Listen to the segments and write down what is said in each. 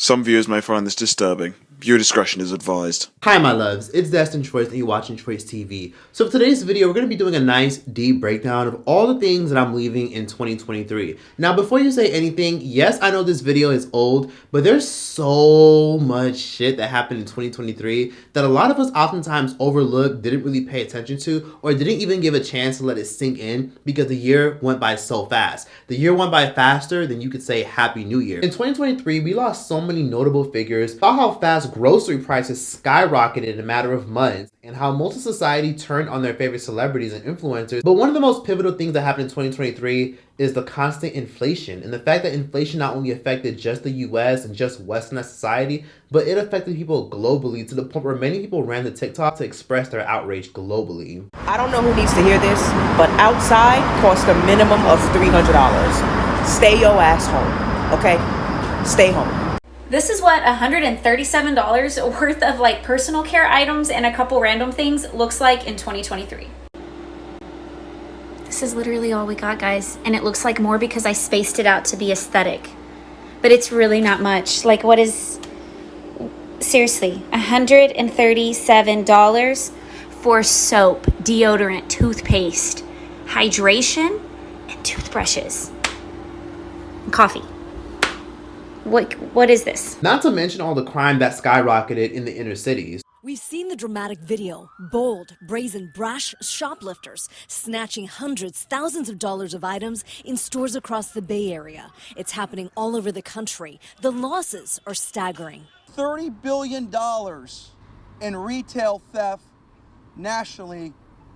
Some viewers may find this disturbing. Viewer discretion is advised. Hi my loves, it's Dslr and you're watching Choice TV. So for today's video, we're going to be doing a nice deep breakdown of all the things that I'm leaving in 2023. Now before you say anything, yes I know this video is old, but there's so much shit that happened in 2023 that a lot of us oftentimes overlook, didn't really pay attention to, or didn't even give a chance to let it sink in because the year went by so fast. The year went by faster than you could say Happy New Year. In 2023, we lost so many notable figures, saw how fast grocery prices skyrocketed in a matter of months, and how most of society turned on their favorite celebrities and influencers. But one of the most pivotal things that happened in 2023 is the constant inflation, and the fact that inflation not only affected just the US and just westernized society, but it affected people globally to the point where many people ran to TikTok to express their outrage globally. I don't know who needs to hear this, but outside costs a minimum of $300. Stay your ass home, okay? Stay home. This is what $137 worth of like personal care items and a couple random things looks like in 2023. This is literally all we got, guys. And it looks like more because I spaced it out to be aesthetic. But it's really not much. Like what is, seriously, $137 for soap, deodorant, toothpaste, hydration, and toothbrushes. And coffee. What is this? Not to mention all the crime that skyrocketed in the inner cities. We've seen the dramatic video. Bold, brazen, brash shoplifters snatching hundreds, thousands of dollars of items in stores across the Bay Area. It's happening all over the country. The losses are staggering. $30 billion in retail theft nationally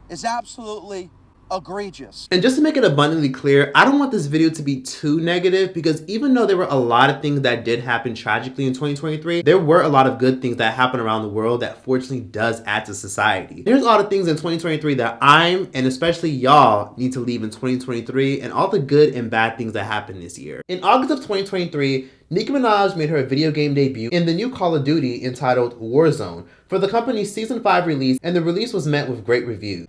is absolutely egregious. And just to make it abundantly clear, I don't want this video to be too negative because even though there were a lot of things that did happen tragically in 2023, there were a lot of good things that happened around the world that fortunately does add to society. There's a lot of things in 2023 that I'm, and especially y'all, need to leave in 2023 and all the good and bad things that happened this year. In August of 2023, Nicki Minaj made her video game debut in the new Call of Duty entitled Warzone for the company's Season 5 release, and the release was met with great reviews.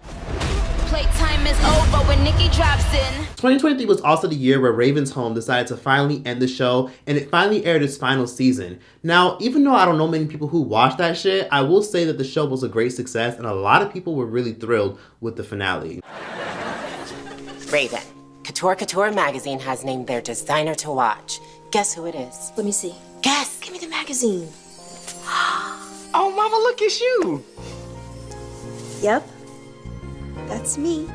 Playtime is over when Nicki drops in. 2023 was also the year where Raven's Home decided to finally end the show, and it finally aired its final season. Now, even though I don't know many people who watched that shit, I will say that the show was a great success, and a lot of people were really thrilled with the finale. Raven, Couture magazine has named their designer to watch. Guess who it is? Let me see. Guess! Give me the magazine. Oh, mama, look at you. Yep. That's me.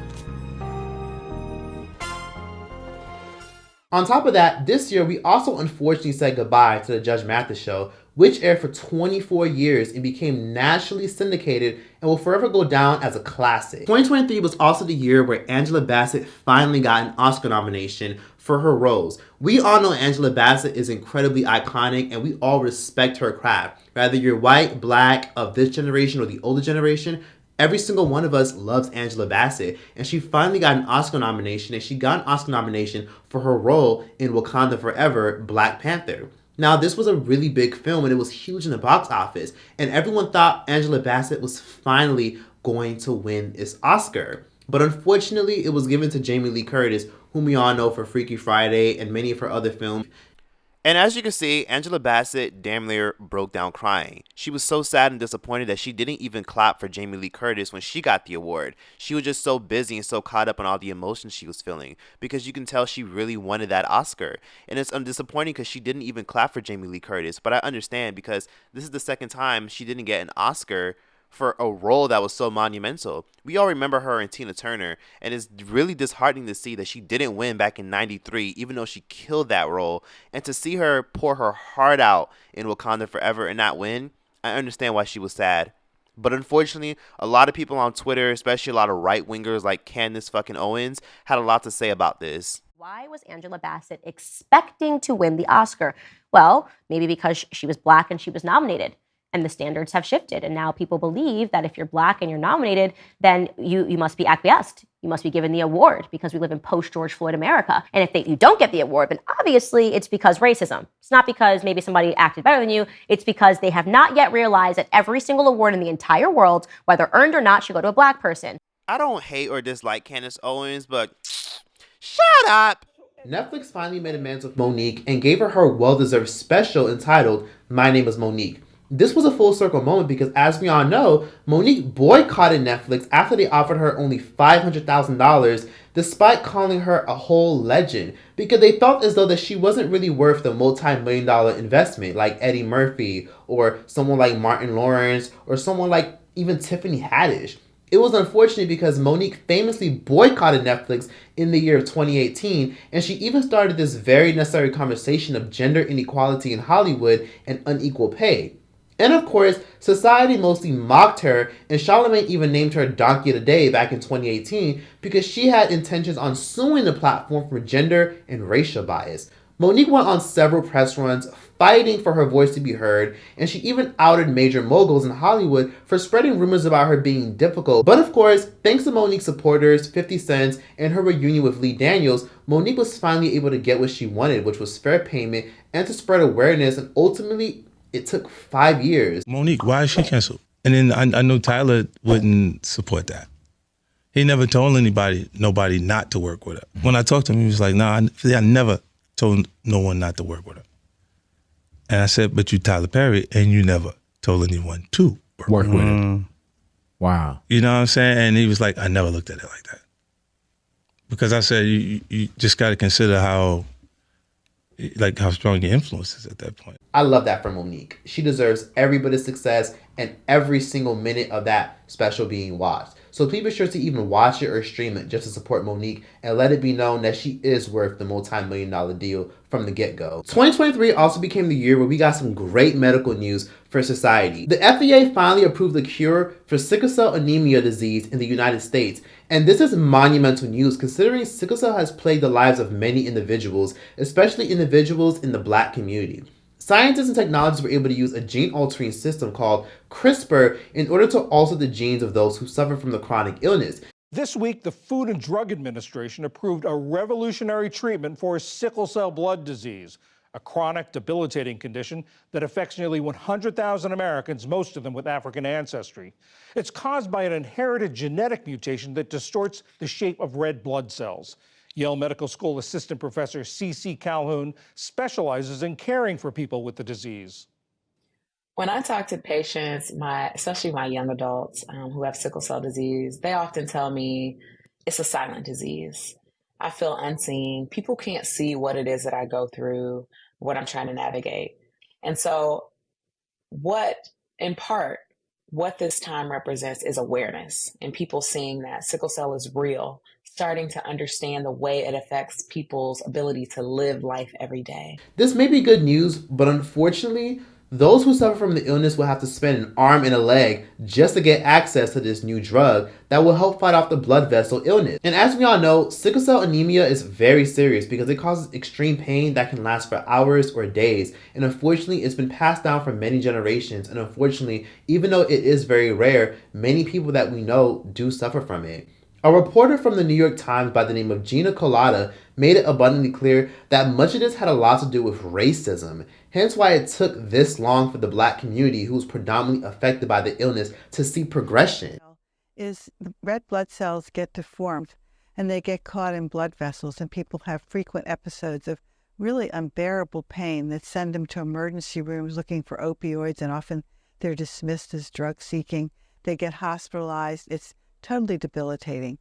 On top of that, this year we also unfortunately said goodbye to the Judge Mathis show, which aired for 24 years and became nationally syndicated and will forever go down as a classic. 2023 was also the year where Angela Bassett finally got an Oscar nomination for her roles. We all know Angela Bassett is incredibly iconic and we all respect her craft. Whether you're white, black, of this generation or the older generation, every single one of us loves Angela Bassett, and she finally got an Oscar nomination, and she got an Oscar nomination for her role in Wakanda Forever, Black Panther. Now, this was a really big film, and it was huge in the box office, and everyone thought Angela Bassett was finally going to win this Oscar. But unfortunately, it was given to Jamie Lee Curtis, whom we all know for Freaky Friday and many of her other films. And as you can see, Angela Bassett damn near broke down crying. She was so sad and disappointed that she didn't even clap for Jamie Lee Curtis when she got the award. She was just so busy and so caught up on all the emotions she was feeling because you can tell she really wanted that Oscar. And it's disappointing because she didn't even clap for Jamie Lee Curtis. But I understand because this is the second time she didn't get an Oscar for a role that was so monumental. We all remember her and Tina Turner, and it's really disheartening to see that she didn't win back in '93, even though she killed that role. And to see her pour her heart out in Wakanda Forever and not win, I understand why she was sad. But unfortunately, a lot of people on Twitter, especially a lot of right-wingers like Candace fucking Owens, had a lot to say about this. Why was Angela Bassett expecting to win the Oscar? Well, maybe because she was black and she was nominated. And the standards have shifted. And now people believe that if you're black and you're nominated, then you must be acquiesced. You must be given the award because we live in post-George Floyd America. And if you don't get the award, then obviously it's because racism. It's not because maybe somebody acted better than you. It's because they have not yet realized that every single award in the entire world, whether earned or not, should go to a black person. I don't hate or dislike Candace Owens, but shut up. Netflix finally made amends with Monique and gave her well-deserved special entitled My Name is Monique. This was a full circle moment because, as we all know, Monique boycotted Netflix after they offered her only $500,000 despite calling her a whole legend because they felt as though that she wasn't really worth the multi-million-dollar investment like Eddie Murphy or someone like Martin Lawrence or someone like even Tiffany Haddish. It was unfortunate because Monique famously boycotted Netflix in the year of 2018, and she even started this very necessary conversation of gender inequality in Hollywood and unequal pay. And of course, society mostly mocked her, and Charlamagne even named her Donkey of the Day back in 2018 because she had intentions on suing the platform for gender and racial bias. Monique went on several press runs fighting for her voice to be heard, and she even outed major moguls in Hollywood for spreading rumors about her being difficult. But of course, thanks to Monique's supporters, 50 Cent, and her reunion with Lee Daniels, Monique was finally able to get what she wanted, which was fair payment and to spread awareness, and ultimately, it took 5 years. Monique, why is she canceled? And then I know Tyler wouldn't support that. He never told nobody not to work with her. When I talked to him, he was like, nah, I never told no one not to work with her. And I said, but you Tyler Perry, and you never told anyone to work with her. Wow. You know what I'm saying? And he was like, I never looked at it like that. Because I said, you just got to consider how strong your influence is at that point. I love that for Monique. She deserves every bit of success and every single minute of that special being watched. So please be sure to even watch it or stream it just to support Monique and let it be known that she is worth the multi-million-dollar deal from the get-go. 2023 also became the year where we got some great medical news for society. The FDA finally approved the cure for sickle cell anemia disease in the United States. And this is monumental news considering sickle cell has plagued the lives of many individuals, especially individuals in the Black community. Scientists and technologists were able to use a gene-altering system called CRISPR in order to alter the genes of those who suffer from the chronic illness. This week, the Food and Drug Administration approved a revolutionary treatment for sickle cell blood disease, a chronic, debilitating condition that affects nearly 100,000 Americans, most of them with African ancestry. It's caused by an inherited genetic mutation that distorts the shape of red blood cells. Yale Medical School assistant professor C.C. Calhoun specializes in caring for people with the disease. When I talk to patients, especially my young adults who have sickle cell disease, they often tell me it's a silent disease. I feel unseen. People can't see what it is that I go through, what I'm trying to navigate. And so what this time represents is awareness and people seeing that sickle cell is real, starting to understand the way it affects people's ability to live life every day. This may be good news, but unfortunately, those who suffer from the illness will have to spend an arm and a leg just to get access to this new drug that will help fight off the blood vessel illness. And as we all know, sickle cell anemia is very serious because it causes extreme pain that can last for hours or days. And unfortunately, it's been passed down for many generations. And unfortunately, even though it is very rare, many people that we know do suffer from it. A reporter from the New York Times by the name of Gina Colada made it abundantly clear that much of this had a lot to do with racism, hence why it took this long for the Black community, who was predominantly affected by the illness, to see progression. Is the red blood cells get deformed and they get caught in blood vessels, and people have frequent episodes of really unbearable pain that send them to emergency rooms looking for opioids, and often they're dismissed as drug seeking. They get hospitalized. It's totally debilitating.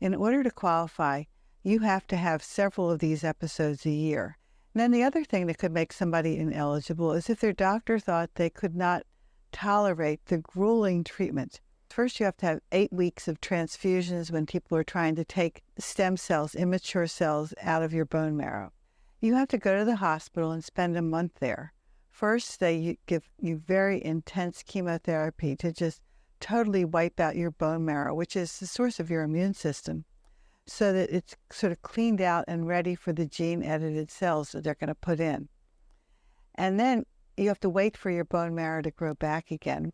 In order to qualify, you have to have several of these episodes a year. And then the other thing that could make somebody ineligible is if their doctor thought they could not tolerate the grueling treatment. First, you have to have 8 weeks of transfusions when people are trying to take stem cells, immature cells, out of your bone marrow. You have to go to the hospital and spend a month there. First, they give you very intense chemotherapy to just totally wipe out your bone marrow, which is the source of your immune system, so that it's sort of cleaned out and ready for the gene-edited cells that they're going to put in. And then you have to wait for your bone marrow to grow back again.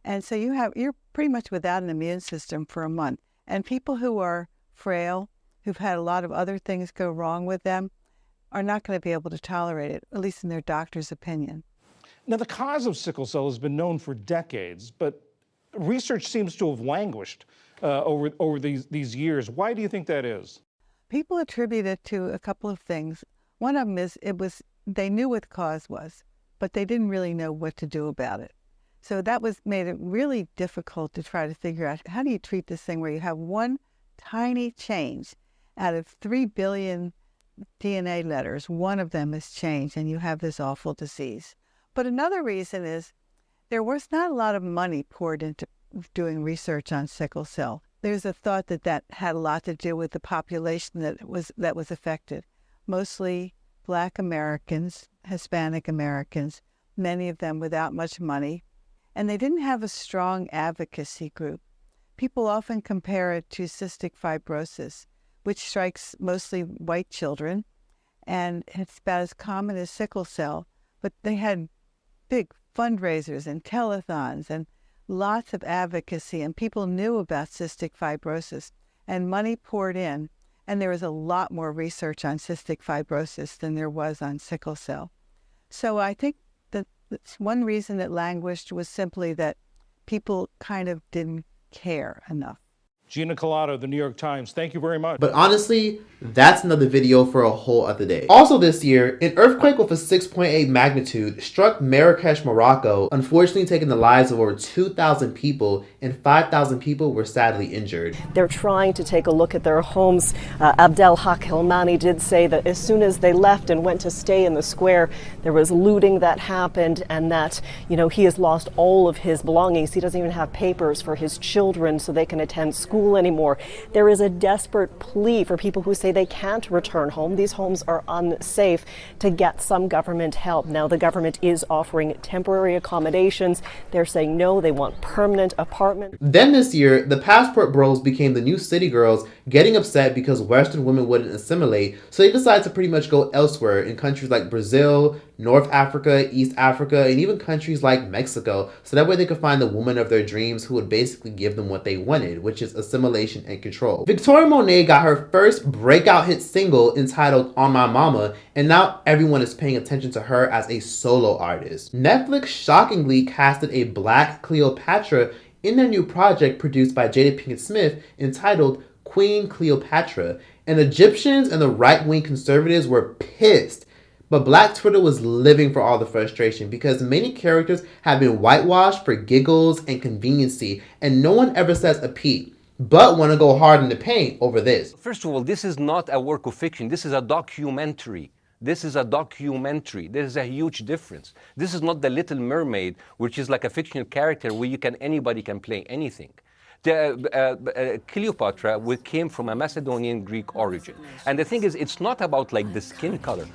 And so you're pretty much without an immune system for a month. And people who are frail, who've had a lot of other things go wrong with them, are not going to be able to tolerate it, at least in their doctor's opinion. Now, the cause of sickle cell has been known for decades, but research seems to have languished over these years. Why do you think that is? People attribute it to a couple of things. One of them is they knew what the cause was, but they didn't really know what to do about it. So that made it really difficult to try to figure out, how do you treat this thing where you have one tiny change out of 3 billion DNA letters, one of them is changed, and you have this awful disease. But another reason is there was not a lot of money poured into doing research on sickle cell. There's a thought that had a lot to do with the population that was affected, mostly Black Americans, Hispanic Americans, many of them without much money, and they didn't have a strong advocacy group. People often compare it to cystic fibrosis, which strikes mostly white children, and it's about as common as sickle cell, but they had big fundraisers and telethons and lots of advocacy, and people knew about cystic fibrosis, and money poured in, and there was a lot more research on cystic fibrosis than there was on sickle cell. So I think that one reason it languished was simply that people kind of didn't care enough. Gina Collado, The New York Times, thank you very much. But honestly, that's another video for a whole other day. Also this year, an earthquake with a 6.8 magnitude struck Marrakesh, Morocco, unfortunately taking the lives of over 2,000 people, and 5,000 people were sadly injured. They're trying to take a look at their homes. Abdel Haq Hilmani did say that as soon as they left and went to stay in the square, there was looting that happened, and that, he has lost all of his belongings. He doesn't even have papers for his children so they can attend school anymore. There is a desperate plea for people who say they can't return home. These homes are unsafe, to get some government help. Now, the government is offering temporary accommodations. They're saying no, they want permanent apartments. Then this year, the passport bros became the new city girls, getting upset because Western women wouldn't assimilate, so they decided to pretty much go elsewhere in countries like Brazil, North Africa, East Africa, and even countries like Mexico, so that way they could find the woman of their dreams who would basically give them what they wanted, which is assimilation and control. Victoria Monet got her first breakout hit single entitled On My Mama, and now everyone is paying attention to her as a solo artist. Netflix shockingly casted a Black Cleopatra in their new project produced by Jada Pinkett Smith entitled Queen Cleopatra, and Egyptians and the right-wing conservatives were pissed. But Black Twitter was living for all the frustration because many characters have been whitewashed for giggles and conveniency, and no one ever says a peep, but want to go hard in the paint over this. First of all, this is not a work of fiction. This is a documentary. This is a documentary. There is a huge difference. This is not The Little Mermaid, which is like a fictional character where anybody can play anything. Cleopatra came from a Macedonian Greek origin. And the thing is, it's not about like the skin color.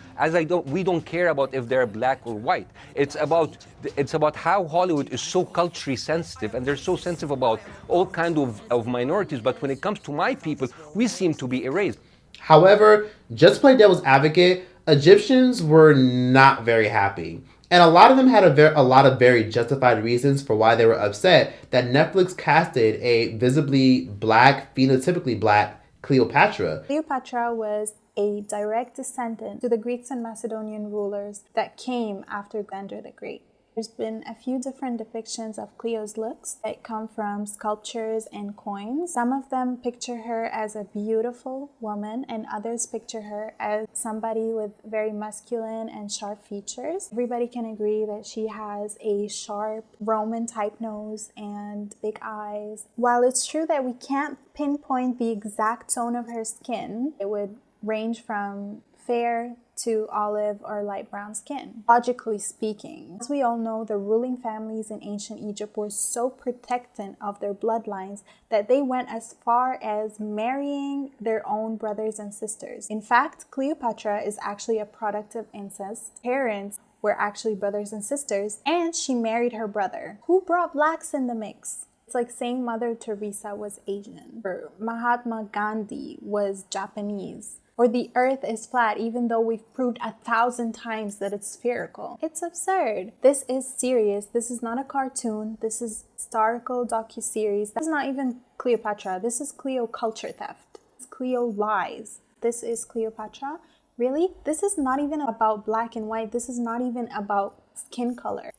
We don't care about if they're black or white. It's about how Hollywood is so culturally sensitive, and they're so sensitive about all kinds of minorities. But when it comes to my people, we seem to be erased. However, just to play devil's advocate, Egyptians were not very happy. And a lot of them had a lot of very justified reasons for why they were upset that Netflix casted a visibly black, phenotypically black Cleopatra. Cleopatra was a direct descendant to the Greeks and Macedonian rulers that came after Alexander the Great. There's been a few different depictions of Cleo's looks that come from sculptures and coins. Some of them picture her as a beautiful woman, and others picture her as somebody with very masculine and sharp features. Everybody can agree that she has a sharp Roman type nose and big eyes. While it's true that we can't pinpoint the exact tone of her skin, it would range from fair to olive or light brown skin, logically speaking. As we all know, the ruling families in ancient Egypt were so protectant of their bloodlines that they went as far as marrying their own brothers and sisters. In fact, Cleopatra is actually a product of incest. Parents were actually brothers and sisters, and she married her brother. Who brought blacks in the mix? It's like saying Mother Teresa was Asian, or Mahatma Gandhi was Japanese, or the earth is flat even though we've proved 1,000 times that it's spherical. It's absurd. This is serious. This is not a cartoon. This is historical docuseries. This is not even Cleopatra. This is Cleo culture theft. It's Cleo lies. This is Cleopatra. Really? This is not even about black and white. This is not even about skin color.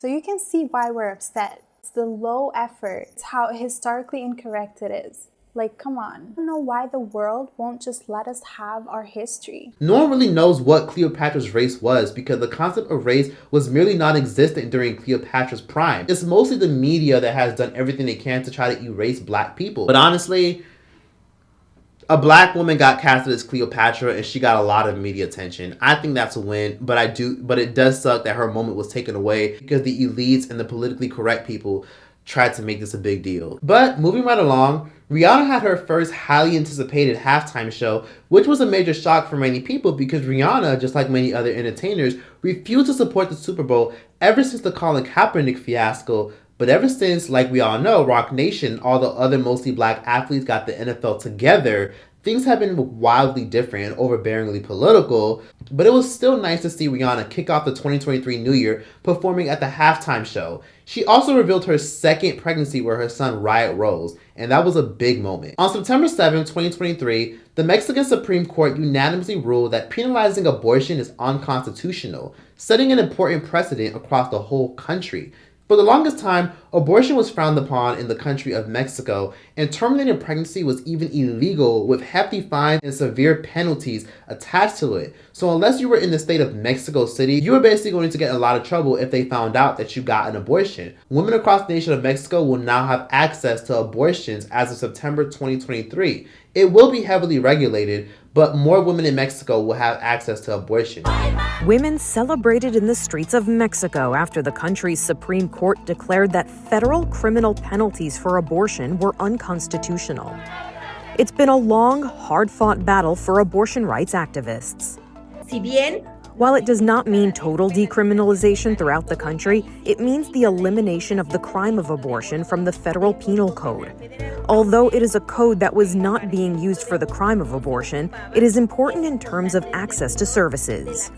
So you can see why we're upset. It's the low effort. It's how historically incorrect it is. Like, come on. I don't know why the world won't just let us have our history. No one really knows what Cleopatra's race was because the concept of race was merely non-existent during Cleopatra's prime. It's mostly the media that has done everything they can to try to erase black people. But honestly, a black woman got casted as Cleopatra and she got a lot of media attention. I think that's a win, but it does suck that her moment was taken away because the elites and the politically correct people tried to make this a big deal. But moving right along, Rihanna had her first highly anticipated halftime show, which was a major shock for many people because Rihanna, just like many other entertainers, refused to support the Super Bowl ever since the Colin Kaepernick fiasco. But ever since, like we all know, Rock Nation, all the other mostly black athletes got the NFL together, things have been wildly different and overbearingly political, but it was still nice to see Rihanna kick off the 2023 New Year performing at the halftime show. She also revealed her second pregnancy with her son Riot Rose, and that was a big moment. On September 7, 2023, the Mexican Supreme Court unanimously ruled that penalizing abortion is unconstitutional, setting an important precedent across the whole country. For the longest time, abortion was frowned upon in the country of Mexico, and terminating pregnancy was even illegal with hefty fines and severe penalties attached to it. So unless you were in the state of Mexico City, you were basically going to get a lot of trouble if they found out that you got an abortion. Women across the nation of Mexico will now have access to abortions as of September 2023. It will be heavily regulated, but more women in Mexico will have access to abortion. Women celebrated in the streets of Mexico after the country's Supreme Court declared that federal criminal penalties for abortion were unconstitutional. It's been a long, hard-fought battle for abortion rights activists. While it does not mean total decriminalization throughout the country, it means the elimination of the crime of abortion from the federal penal code. Although it is a code that was not being used for the crime of abortion, it is important in terms of access to services.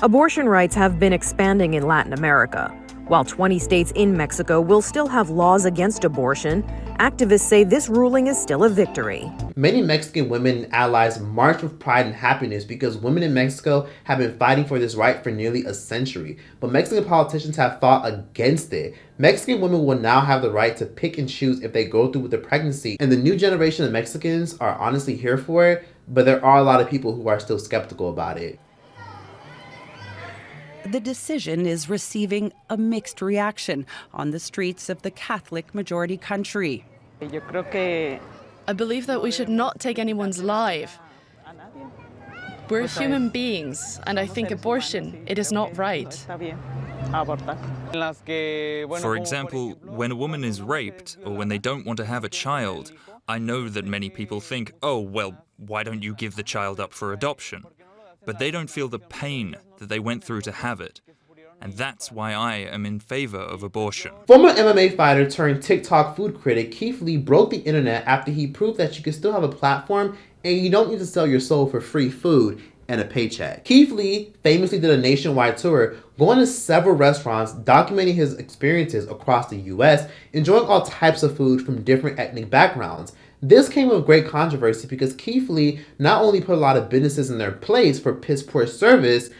Abortion rights have been expanding in Latin America. While 20 states in Mexico will still have laws against abortion, activists say this ruling is still a victory. Many Mexican women and allies marched with pride and happiness because women in Mexico have been fighting for this right for nearly a century. But Mexican politicians have fought against it. Mexican women will now have the right to pick and choose if they go through with the pregnancy. And the new generation of Mexicans are honestly here for it, but there are a lot of people who are still skeptical about it. The decision is receiving a mixed reaction on the streets of the Catholic majority country. I believe that we should not take anyone's life. We're human beings, and I think abortion, it is not right. For example, when a woman is raped or when they don't want to have a child, I know that many people think, oh, well, why don't you give the child up for adoption? But they don't feel the pain that they went through to have it. And that's why I am in favor of abortion. Former MMA fighter turned TikTok food critic Keith Lee broke the internet after he proved that you can still have a platform and you don't need to sell your soul for free food and a paycheck. Keith Lee famously did a nationwide tour, going to several restaurants, documenting his experiences across the US, enjoying all types of food from different ethnic backgrounds. This came with great controversy because Keith Lee not only put a lot of businesses in their place for piss poor service,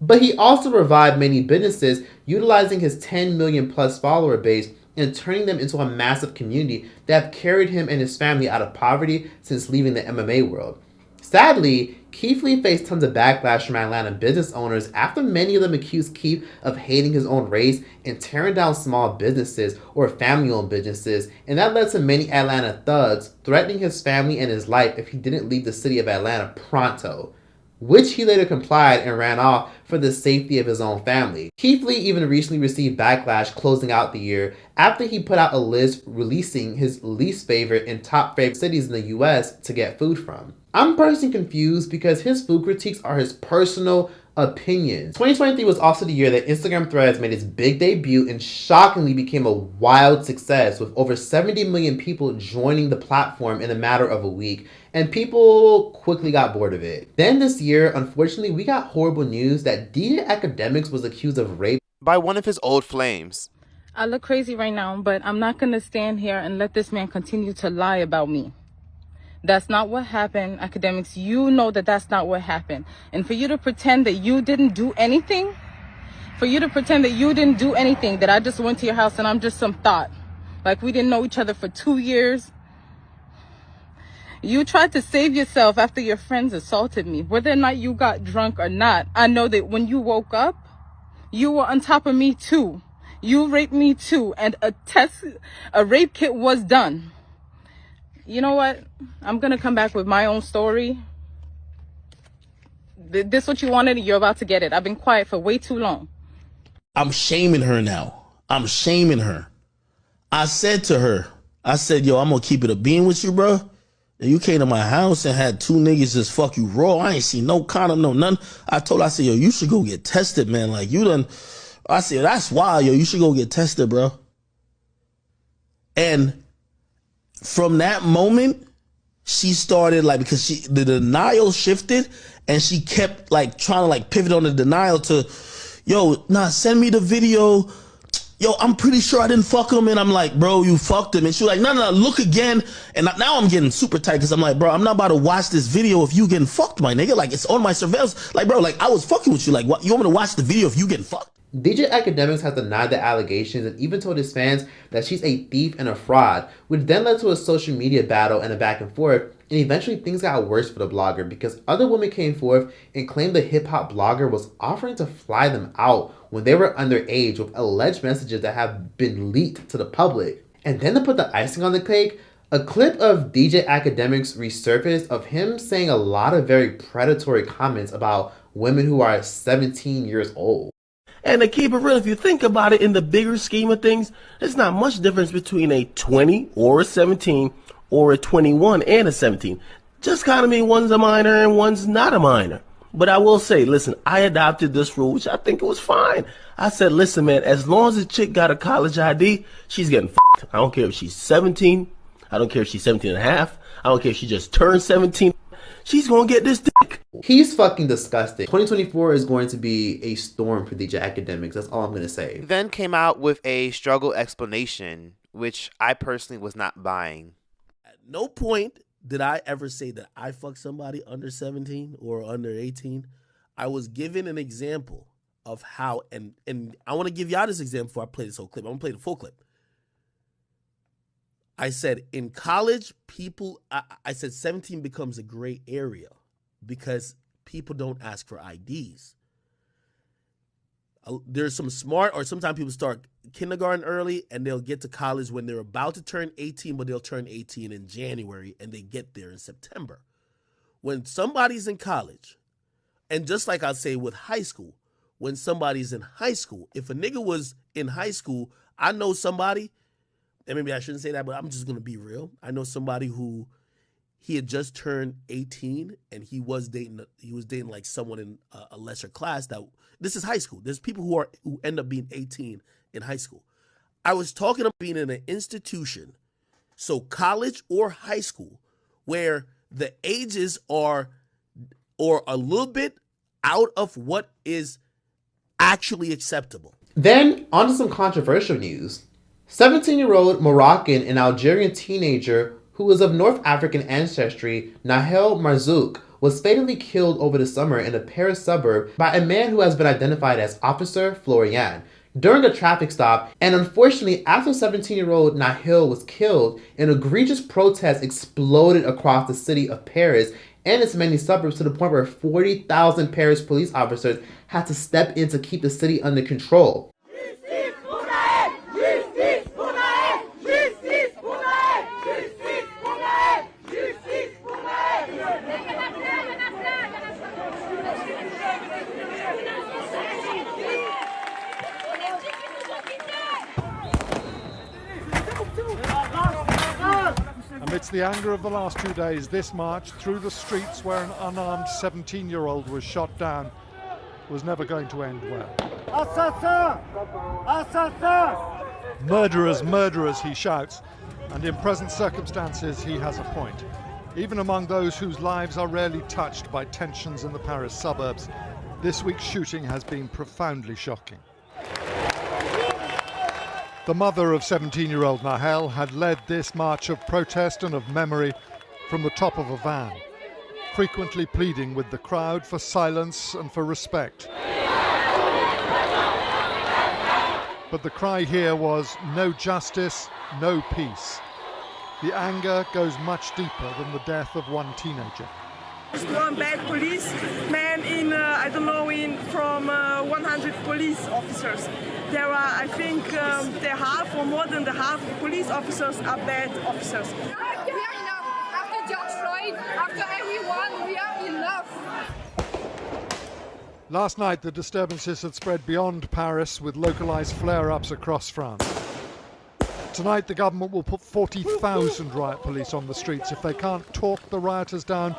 but he also revived many businesses utilizing his 10 million plus follower base and turning them into a massive community that have carried him and his family out of poverty since leaving the MMA world. Sadly, Keith Lee faced tons of backlash from Atlanta business owners after many of them accused Keith of hating his own race and tearing down small businesses or family-owned businesses, and that led to many Atlanta thugs threatening his family and his life if he didn't leave the city of Atlanta pronto, which he later complied and ran off for the safety of his own family. Keith Lee even recently received backlash closing out the year after he put out a list releasing his least favorite and top favorite cities in the US to get food from. I'm personally confused because his food critiques are his personal opinions. 2023 was also the year that Instagram Threads made its big debut and shockingly became a wild success with over 70 million people joining the platform in a matter of a week, and people quickly got bored of it. Then this year, unfortunately, we got horrible news that DJ Academics was accused of rape by one of his old flames. I look crazy right now, but I'm not going to stand here and let this man continue to lie about me. That's not what happened, Academics. You know that that's not what happened. And for you to pretend that you didn't do anything, that I just went to your house and I'm just some thought, like we didn't know each other for 2 years. You tried to save yourself after your friends assaulted me. Whether or not you got drunk or not, I know that when you woke up, you were on top of me too. You raped me too, and a rape kit was done. You know what? I'm gonna come back with my own story. This what you wanted, you're about to get it. I've been quiet for way too long. I'm shaming her now. I'm shaming her. I said to her, I said, yo, I'm gonna keep it a bean with you, bro. And you came to my house and had two niggas just fuck you raw. I ain't seen no condom, no none. I told her, I said, yo, you should go get tested, man. Like, you done. I said, that's wild, yo. You should go get tested, bro. And from that moment, she started, like, because the denial shifted and she kept, like, trying to, like, pivot on the denial to, yo, nah, send me the video. Yo, I'm pretty sure I didn't fuck him. And I'm like, bro, you fucked him. And she was like, no, look again. And now I'm getting super tight because I'm like, bro, I'm not about to watch this video if you getting fucked, my nigga. Like, it's on my surveillance. Like, bro, like, I was fucking with you. Like, what? You want me to watch the video if you getting fucked? DJ Academics has denied the allegations and even told his fans that she's a thief and a fraud, which then led to a social media battle and a back and forth, and eventually things got worse for the blogger because other women came forth and claimed the hip-hop blogger was offering to fly them out when they were underage with alleged messages that have been leaked to the public. And then to put the icing on the cake, a clip of DJ Academics resurfaced of him saying a lot of very predatory comments about women who are 17 years old. And to keep it real, if you think about it in the bigger scheme of things, there's not much difference between a 20 or a 17 or a 21 and a 17. Just kind of mean one's a minor and one's not a minor. But I will say, listen, I adopted this rule, which I think it was fine. I said, listen, man, as long as a chick got a college ID, she's getting f***ed. I don't care if she's 17. I don't care if she's 17 and a half. I don't care if she just turned 17. She's gonna get this dick. He's fucking disgusting. 2024 is going to be a storm for DJ Academics. That's all I'm gonna say. Then came out with a struggle explanation, which I personally was not buying. At no point did I ever say that I fucked somebody under 17 or under 18. I was given an example of how, and I want to give y'all this example before I play this whole clip. I'm gonna play the full clip. I said in college, I said 17 becomes a gray area because people don't ask for IDs. There's some smart, or sometimes people start kindergarten early and they'll get to college when they're about to turn 18, but they'll turn 18 in January and they get there in September. When somebody's in college, and just like I'll say with high school, when somebody's in high school, if a nigga was in high school, I know somebody, and maybe I shouldn't say that, but I'm just going to be real. I know somebody who he had just turned 18 and he was dating like someone in a lesser class. That this is high school. There's people who end up being 18 in high school. I was talking about being in an institution, so college or high school, where the ages are or a little bit out of what is actually acceptable. Then on to some controversial news. 17-year-old Moroccan and Algerian teenager who was of North African ancestry, Nahel Marzouk, was fatally killed over the summer in a Paris suburb by a man who has been identified as Officer Florian during a traffic stop. And unfortunately, after 17-year-old Nahel was killed, an egregious protest exploded across the city of Paris and its many suburbs to the point where 40,000 Paris police officers had to step in to keep the city under control. Amidst the anger of the last 2 days, this march through the streets where an unarmed 17-year-old was shot down was never going to end well. Assassin! Assassin! Murderers, murderers, he shouts, and in present circumstances he has a point. Even among those whose lives are rarely touched by tensions in the Paris suburbs, this week's shooting has been profoundly shocking. The mother of 17-year-old Nahel had led this march of protest and of memory from the top of a van, frequently pleading with the crowd for silence and for respect. But the cry here was no justice, no peace. The anger goes much deeper than the death of one teenager. One bad policeman from 100 police officers. There are, I think, the half or more than the half of police officers are bad officers. We are enough. After George Floyd, after everyone, we are enough. Last night, the disturbances had spread beyond Paris with localized flare-ups across France. Tonight, the government will put 40,000 riot police on the streets. If they can't talk the rioters down,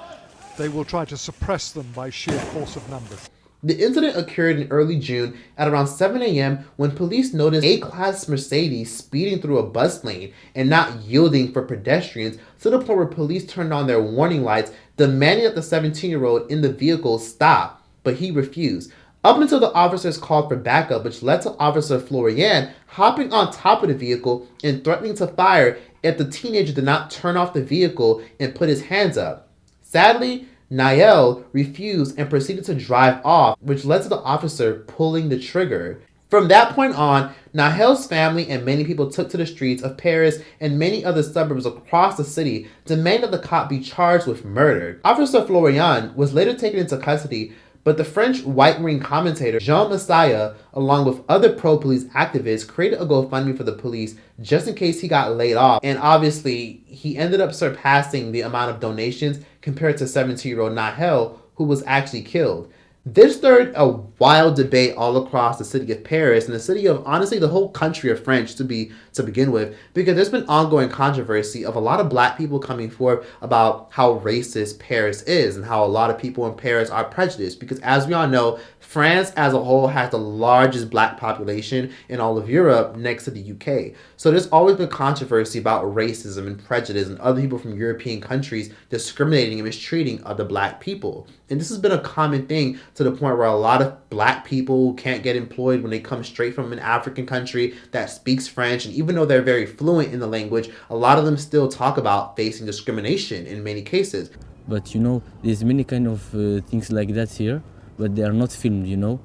they will try to suppress them by sheer force of numbers. The incident occurred in early June at around 7 a.m. when police noticed a A-class Mercedes speeding through a bus lane and not yielding for pedestrians, to the point where police turned on their warning lights, demanding that the 17-year-old in the vehicle stop, but he refused. Up until the officers called for backup, which led to Officer Florian hopping on top of the vehicle and threatening to fire if the teenager did not turn off the vehicle and put his hands up. Sadly, Nael refused and proceeded to drive off, which led to the officer pulling the trigger. From that point on, Nael's family and many people took to the streets of Paris and many other suburbs across the city, demanding that the cop be charged with murder. Officer Florian was later taken into custody, but the French right-wing commentator Jean Messiah, along with other pro-police activists, created a GoFundMe for the police just in case he got laid off. And obviously, he ended up surpassing the amount of donations compared to 17-year-old Nael, who was actually killed. This stirred a wild debate all across the city of Paris and the city of, honestly, the whole country of France to begin with, because there's been ongoing controversy of a lot of black people coming forward about how racist Paris is and how a lot of people in Paris are prejudiced, because as we all know, France as a whole has the largest black population in all of Europe next to the UK. So there's always been controversy about racism and prejudice and other people from European countries discriminating and mistreating other black people. And this has been a common thing to the point where a lot of black people can't get employed when they come straight from an African country that speaks French. And even though they're very fluent in the language, a lot of them still talk about facing discrimination in many cases. But you know, there's many kind of things like that here, but they are not filmed, you know.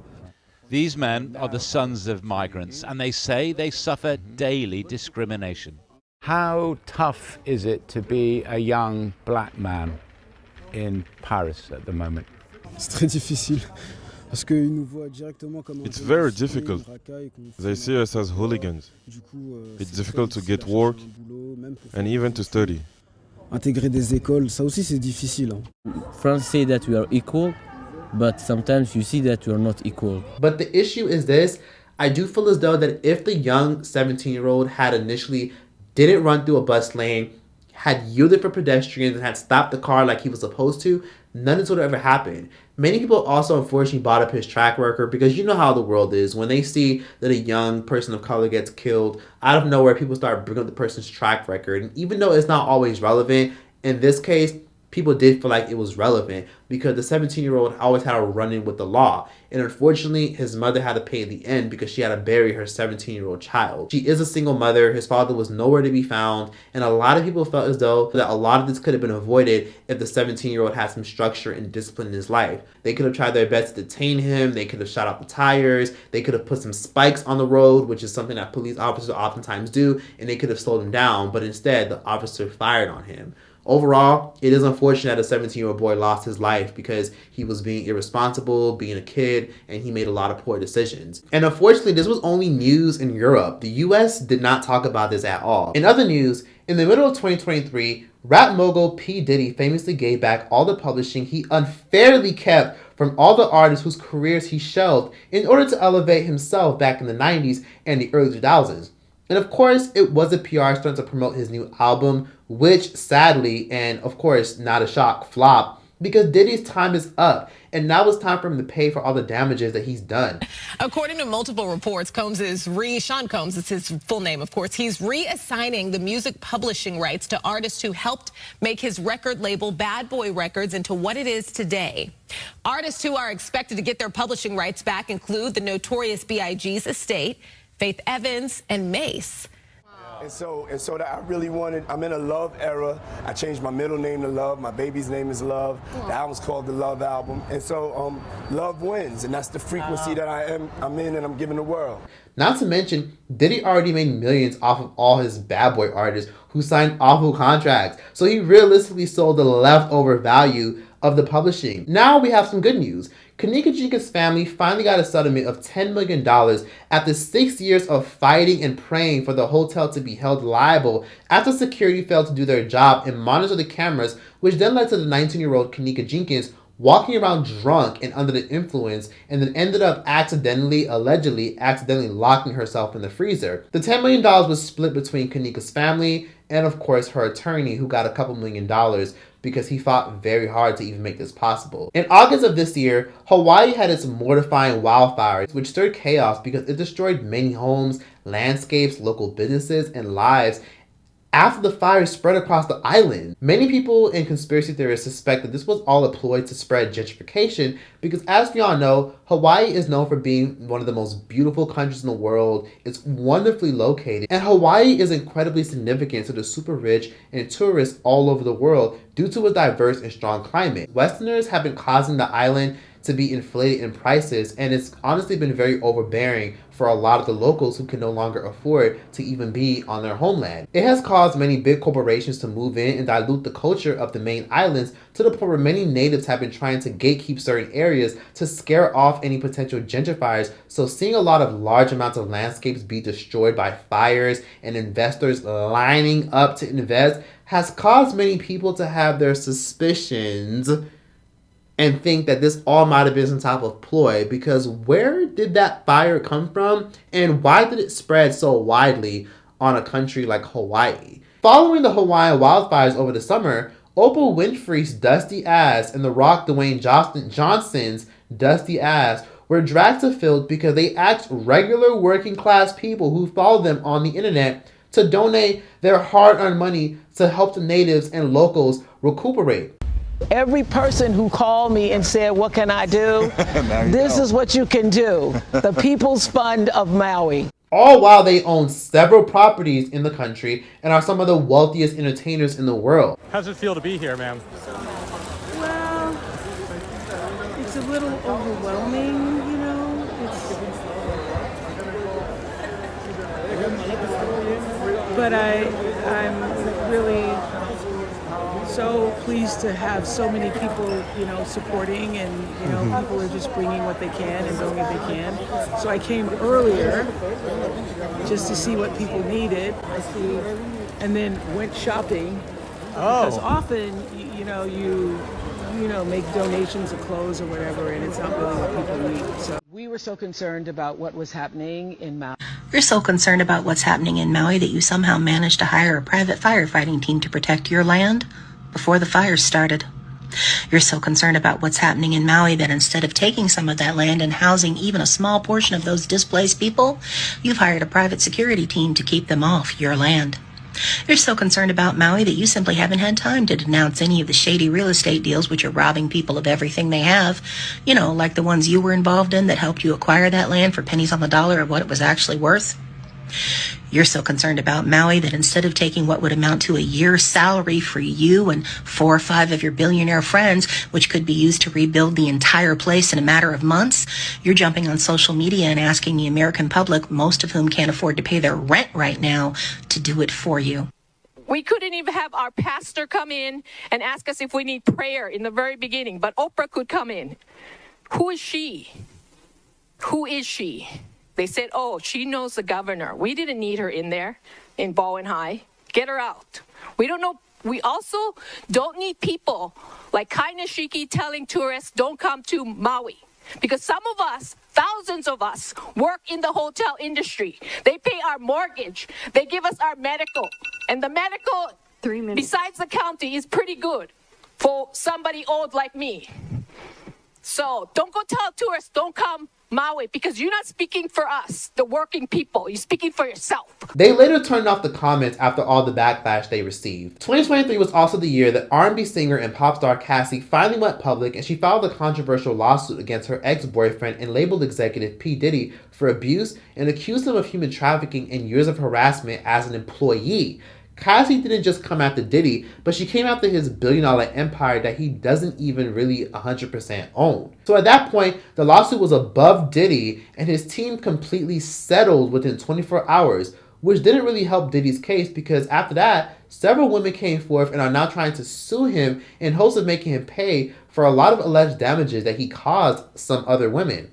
These men are the sons of migrants, and they say they suffer daily discrimination. How tough is it to be a young black man in Paris at the moment? It's very difficult. They see us as hooligans. It's difficult to get work and even to study. France say that we are equal, but sometimes you see that we are not equal. But the issue is this: I do feel as though that if the young 17-year-old had initially didn't run through a bus lane, had yielded for pedestrians, and had stopped the car like he was supposed to, none of this would have ever happened. Many people also unfortunately brought up his track record, because you know how the world is. When they see that a young person of color gets killed, out of nowhere people start bringing up the person's track record. And even though it's not always relevant, in this case, people did feel like it was relevant because the 17-year-old always had a run-in with the law. And unfortunately, his mother had to pay the end because she had to bury her 17-year-old child. She is a single mother. His father was nowhere to be found. And a lot of people felt as though that a lot of this could have been avoided if the 17-year-old had some structure and discipline in his life. They could have tried their best to detain him. They could have shot out the tires. They could have put some spikes on the road, which is something that police officers oftentimes do. And they could have slowed him down. But instead, the officer fired on him. Overall, it is unfortunate that a 17-year-old boy lost his life because he was being irresponsible, being a kid, and he made a lot of poor decisions. And unfortunately, this was only news in Europe. The US did not talk about this at all. In other news, in the middle of 2023, rap mogul P. Diddy famously gave back all the publishing he unfairly kept from all the artists whose careers he shelved in order to elevate himself back in the 90s and the early 2000s. And of course, it was a PR stunt to promote his new album, which sadly, and of course, not a shock, flopped, because Diddy's time is up, and now it's time for him to pay for all the damages that he's done. According to multiple reports, Sean Combs, it's his full name, of course, he's reassigning the music publishing rights to artists who helped make his record label Bad Boy Records into what it is today. Artists who are expected to get their publishing rights back include the Notorious B.I.G.'s estate, Faith Evans, and Mace. And so that I really wanted, I'm in a love era. I changed my middle name to Love. My baby's name is Love. The album's called The Love Album. And so love wins, and that's the frequency that I'm in and I'm giving the world. Not to mention, Diddy already made millions off of all his bad boy artists who signed awful contracts, so he realistically sold the leftover value of the publishing. Now we have some good news. Kenneka Jenkins' family finally got a settlement of $10 million after 6 years of fighting and praying for the hotel to be held liable after security failed to do their job and monitor the cameras, which then led to the 19-year-old Kenneka Jenkins walking around drunk and under the influence, and then ended up allegedly accidentally locking herself in the freezer. The $10 million was split between Kenneka's family and, of course, her attorney, who got a couple $1 million because he fought very hard to even make this possible. In August of this year, Hawaii had its mortifying wildfires, which stirred chaos because it destroyed many homes, landscapes, local businesses, and lives after the fire spread across the island. Many people and conspiracy theorists suspect that this was all a ploy to spread gentrification because, as we all know, Hawaii is known for being one of the most beautiful countries in the world. It's wonderfully located, and Hawaii is incredibly significant to the super rich and tourists all over the world due to its diverse and strong climate. Westerners have been causing the island to be inflated in prices, and it's honestly been very overbearing for a lot of the locals who can no longer afford to even be on their homeland. It has caused many big corporations to move in and dilute the culture of the main islands to the point where many natives have been trying to gatekeep certain areas to scare off any potential gentrifiers. So seeing a lot of large amounts of landscapes be destroyed by fires and investors lining up to invest has caused many people to have their suspicions and think that this all might have been some type of ploy, because where did that fire come from and why did it spread so widely on a country like Hawaii? Following the Hawaiian wildfires over the summer, Oprah Winfrey's dusty ass and The Rock Dwayne Johnson's dusty ass were dragged to field because they asked regular working class people who follow them on the internet to donate their hard-earned money to help the natives and locals recuperate. Every person who called me and said, what can I do? This is what you can do. The People's Fund of Maui. All while they own several properties in the country and are some of the wealthiest entertainers in the world. How does it feel to be here, ma'am? Well, it's a little overwhelming, you know. But I'm really so pleased to have so many people, you know, supporting, and, you know, people are just bringing what they can and doing what they can. So I came earlier just to see what people needed, and then went shopping. Because often, you know, make donations of clothes or whatever, and it's not really what people need. So we were so concerned about what was happening in Maui. You're so concerned about what's happening in Maui that you somehow managed to hire a private firefighting team to protect your land before the fires started. You're so concerned about what's happening in Maui that instead of taking some of that land and housing even a small portion of those displaced people, you've hired a private security team to keep them off your land. You're so concerned about Maui that you simply haven't had time to denounce any of the shady real estate deals which are robbing people of everything they have, you know, like the ones you were involved in that helped you acquire that land for pennies on the dollar of what it was actually worth. You're so concerned about Maui that instead of taking what would amount to a year's salary for you and 4 or 5 of your billionaire friends, which could be used to rebuild the entire place in a matter of months, you're jumping on social media and asking the American public, most of whom can't afford to pay their rent right now, to do it for you. We couldn't even have our pastor come in and ask us if we need prayer in the very beginning, but Oprah could come in. Who is she? Who is she? They said, oh, she knows the governor. We didn't need her in there in Bowen High. Get her out. We don't know. We also don't need people like Kai Nishiki telling tourists don't come to Maui. Because some of us, thousands of us, work in the hotel industry. They pay our mortgage. They give us our medical. And the medical, besides the county, is pretty good for somebody old like me. So don't go tell tourists don't come Maui, because you're not speaking for us, the working people. You're speaking for yourself. They later turned off the comments after all the backlash they received. 2023 was also the year that R&B singer and pop star Cassie finally went public, and she filed a controversial lawsuit against her ex-boyfriend and label executive P. Diddy for abuse and accused him of human trafficking and years of harassment as an employee. Cassie didn't just come after Diddy, but she came after his billion-dollar empire that he doesn't even really 100% own. So at that point, the lawsuit was above Diddy, and his team completely settled within 24 hours, which didn't really help Diddy's case because after that, several women came forth and are now trying to sue him in hopes of making him pay for a lot of alleged damages that he caused some other women.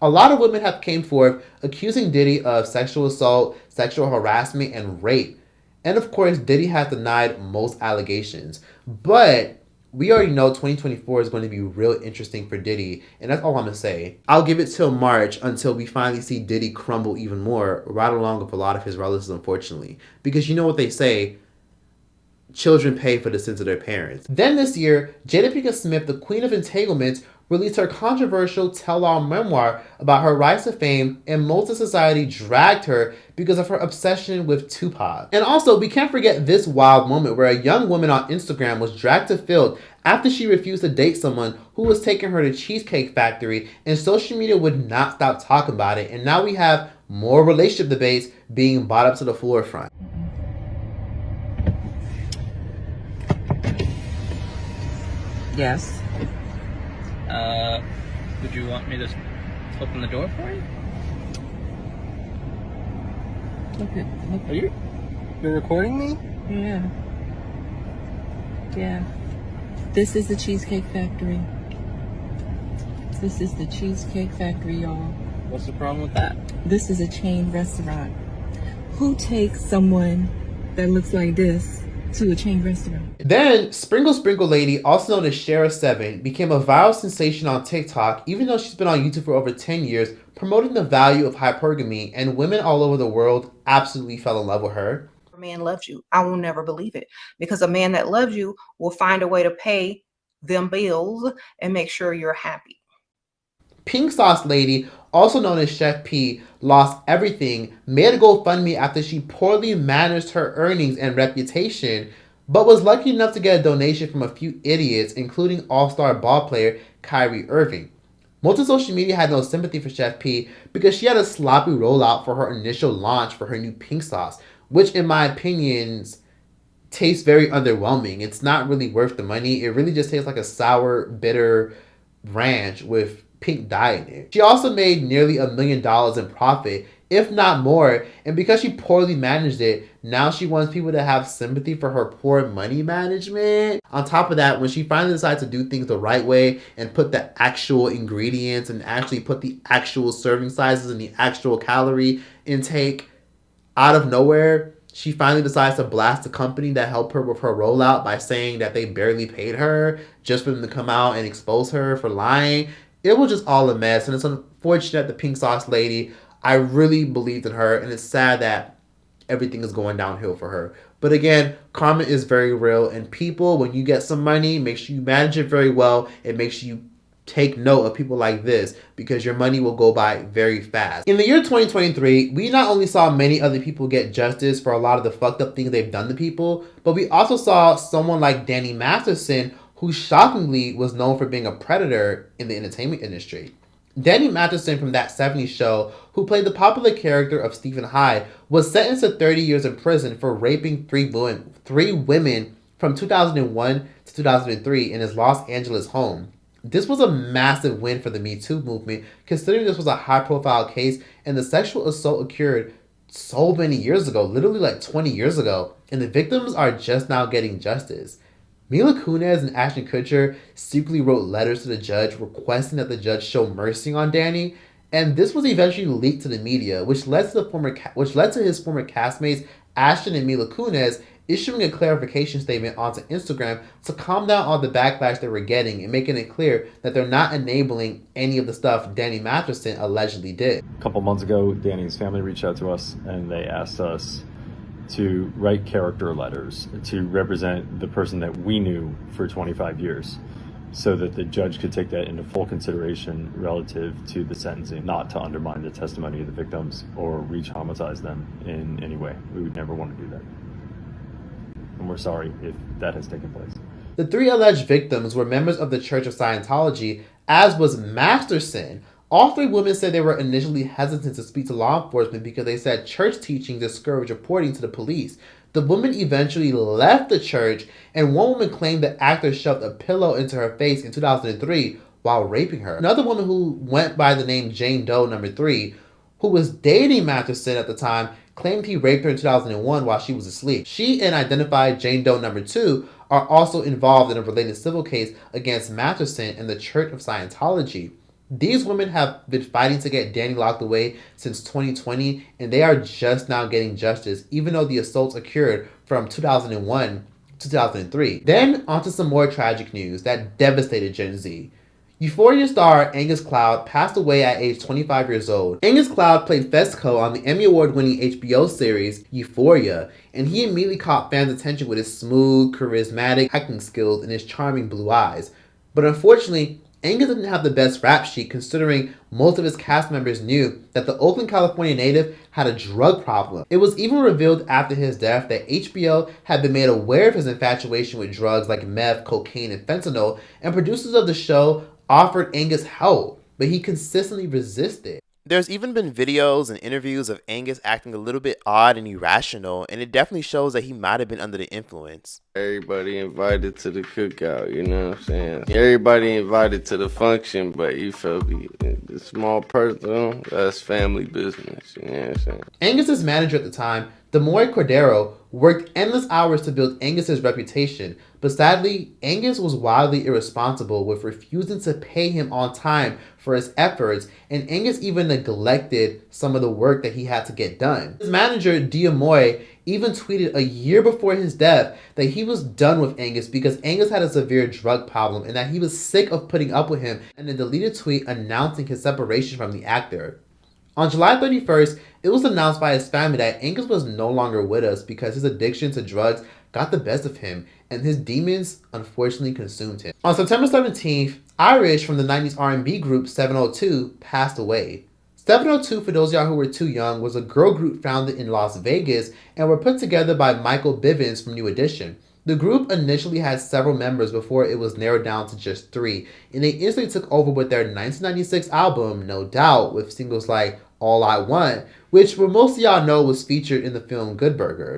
A lot of women have came forth accusing Diddy of sexual assault, sexual harassment, and rape. And of course, Diddy has denied most allegations. But we already know 2024 is going to be real interesting for Diddy, and that's all I'm going to say. I'll give it till March until we finally see Diddy crumble even more, right along with a lot of his relatives, unfortunately. Because you know what they say, children pay for the sins of their parents. Then this year, Jada Pinkett Smith, the queen of entanglements, released her controversial tell-all memoir about her rise to fame, and most of society dragged her because of her obsession with Tupac. And also, we can't forget this wild moment where a young woman on Instagram was dragged to field after she refused to date someone who was taking her to Cheesecake Factory, and social media would not stop talking about it, and now we have more relationship debates being brought up to the forefront. Yes. Would you want me to open the door for you? Are you're recording me? Yeah. Yeah. This is the Cheesecake Factory. This is the Cheesecake Factory, y'all. What's the problem with that? This is a chain restaurant. Who takes someone that looks like this to a chain restaurant? Then, Sprinkle Sprinkle Lady, also known as Shara7, became a viral sensation on TikTok, even though she's been on YouTube for over 10 years, promoting the value of hypergamy, and women all over the world absolutely fell in love with her. A man loves you. I will never believe it, because a man that loves you will find a way to pay them bills and make sure you're happy. Pink Sauce Lady, also known as Chef P, lost everything, made a GoFundMe after she poorly managed her earnings and reputation, but was lucky enough to get a donation from a few idiots, including all-star ball player Kyrie Irving. Most of social media had no sympathy for Chef P because she had a sloppy rollout for her initial launch for her new pink sauce, which in my opinions tastes very underwhelming. It's not really worth the money. It really just tastes like a sour, bitter ranch with pink dye in it. She also made nearly $1 million in profit, if not more, and because she poorly managed it, now she wants people to have sympathy for her poor money management. On top of that, when she finally decides to do things the right way and put the actual ingredients and actually put the actual serving sizes and the actual calorie intake out of nowhere, she finally decides to blast the company that helped her with her rollout by saying that they barely paid her just for them to come out and expose her for lying. It was just all a mess, and it's unfortunate the Pink Sauce Lady, I really believed in her, and it's sad that everything is going downhill for her. But again, karma is very real, and people, when you get some money, make sure you manage it very well, and make sure you take note of people like this, because your money will go by very fast. In the year 2023, we not only saw many other people get justice for a lot of the fucked up things they've done to people, but we also saw someone like Danny Masterson, who shockingly was known for being a predator in the entertainment industry. Danny Masterson from That 70s Show, who played the popular character of Stephen Hyde, was sentenced to 30 years in prison for raping three women from 2001 to 2003 in his Los Angeles home. This was a massive win for the Me Too movement, considering this was a high-profile case and the sexual assault occurred so many years ago, literally like 20 years ago, and the victims are just now getting justice. Mila Kunis and Ashton Kutcher secretly wrote letters to the judge requesting that the judge show mercy on Danny, and this was eventually leaked to the media, which led to his former castmates Ashton and Mila Kunis issuing a clarification statement onto Instagram to calm down all the backlash they were getting and making it clear that they're not enabling any of the stuff Danny Masterson allegedly did. A couple months ago, Danny's family reached out to us and they asked us to write character letters to represent the person that we knew for 25 years so that the judge could take that into full consideration relative to the sentencing, not to undermine the testimony of the victims or re-traumatize them in any way. We would never want to do that. And we're sorry if that has taken place. The three alleged victims were members of the Church of Scientology, as was Masterson, All three women said they were initially hesitant to speak to law enforcement because they said church teaching discouraged reporting to the police. The woman eventually left the church, and one woman claimed the actor shoved a pillow into her face in 2003 while raping her. Another woman who went by the name Jane Doe number 3, who was dating Masterson at the time, claimed he raped her in 2001 while she was asleep. She and identified Jane Doe number 2 are also involved in a related civil case against Masterson and the Church of Scientology. These women have been fighting to get Danny locked away since 2020, and they are just now getting justice, even though the assaults occurred from 2001 to 2003. Then, onto some more tragic news that devastated Gen Z. Euphoria star Angus Cloud passed away at age 25 years old. Angus Cloud played Fezco on the Emmy Award-winning HBO series Euphoria, and he immediately caught fans' attention with his smooth, charismatic acting skills and his charming blue eyes. But unfortunately, Angus didn't have the best rap sheet, considering most of his cast members knew that the Oakland, California native had a drug problem. It was even revealed after his death that HBO had been made aware of his infatuation with drugs like meth, cocaine, and fentanyl, and producers of the show offered Angus help, but he consistently resisted. There's even been videos and interviews of Angus acting a little bit odd and irrational, and it definitely shows that he might have been under the influence. Everybody invited to the cookout, you know what I'm saying? Everybody invited to the function, but you feel me? The small person, that's family business, you know what I'm saying? Angus's manager at the time, Demoy Cordero, worked endless hours to build Angus's reputation, but sadly, Angus was wildly irresponsible with refusing to pay him on time for his efforts, and Angus even neglected some of the work that he had to get done. His manager, Demoy, even tweeted a year before his death that he was done with Angus because Angus had a severe drug problem and that he was sick of putting up with him, and a deleted tweet announcing his separation from the actor. On July 31st, it was announced by his family that Angus was no longer with us because his addiction to drugs got the best of him and his demons unfortunately consumed him. On September 17th, Irish from the 90s R&B group 702 passed away. 702, for those of y'all who were too young, was a girl group founded in Las Vegas and were put together by Michael Bivins from New Edition. The group initially had several members before it was narrowed down to just 3, and they instantly took over with their 1996 album, No Doubt, with singles like All I Want, which for most of y'all know was featured in the film Good Burger.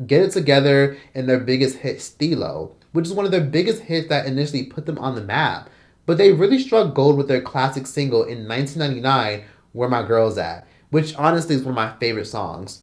Get It Together, and their biggest hit, Stilo, which is one of their biggest hits that initially put them on the map. But they really struck gold with their classic single in 1999, Where My Girl's At, which honestly is one of my favorite songs.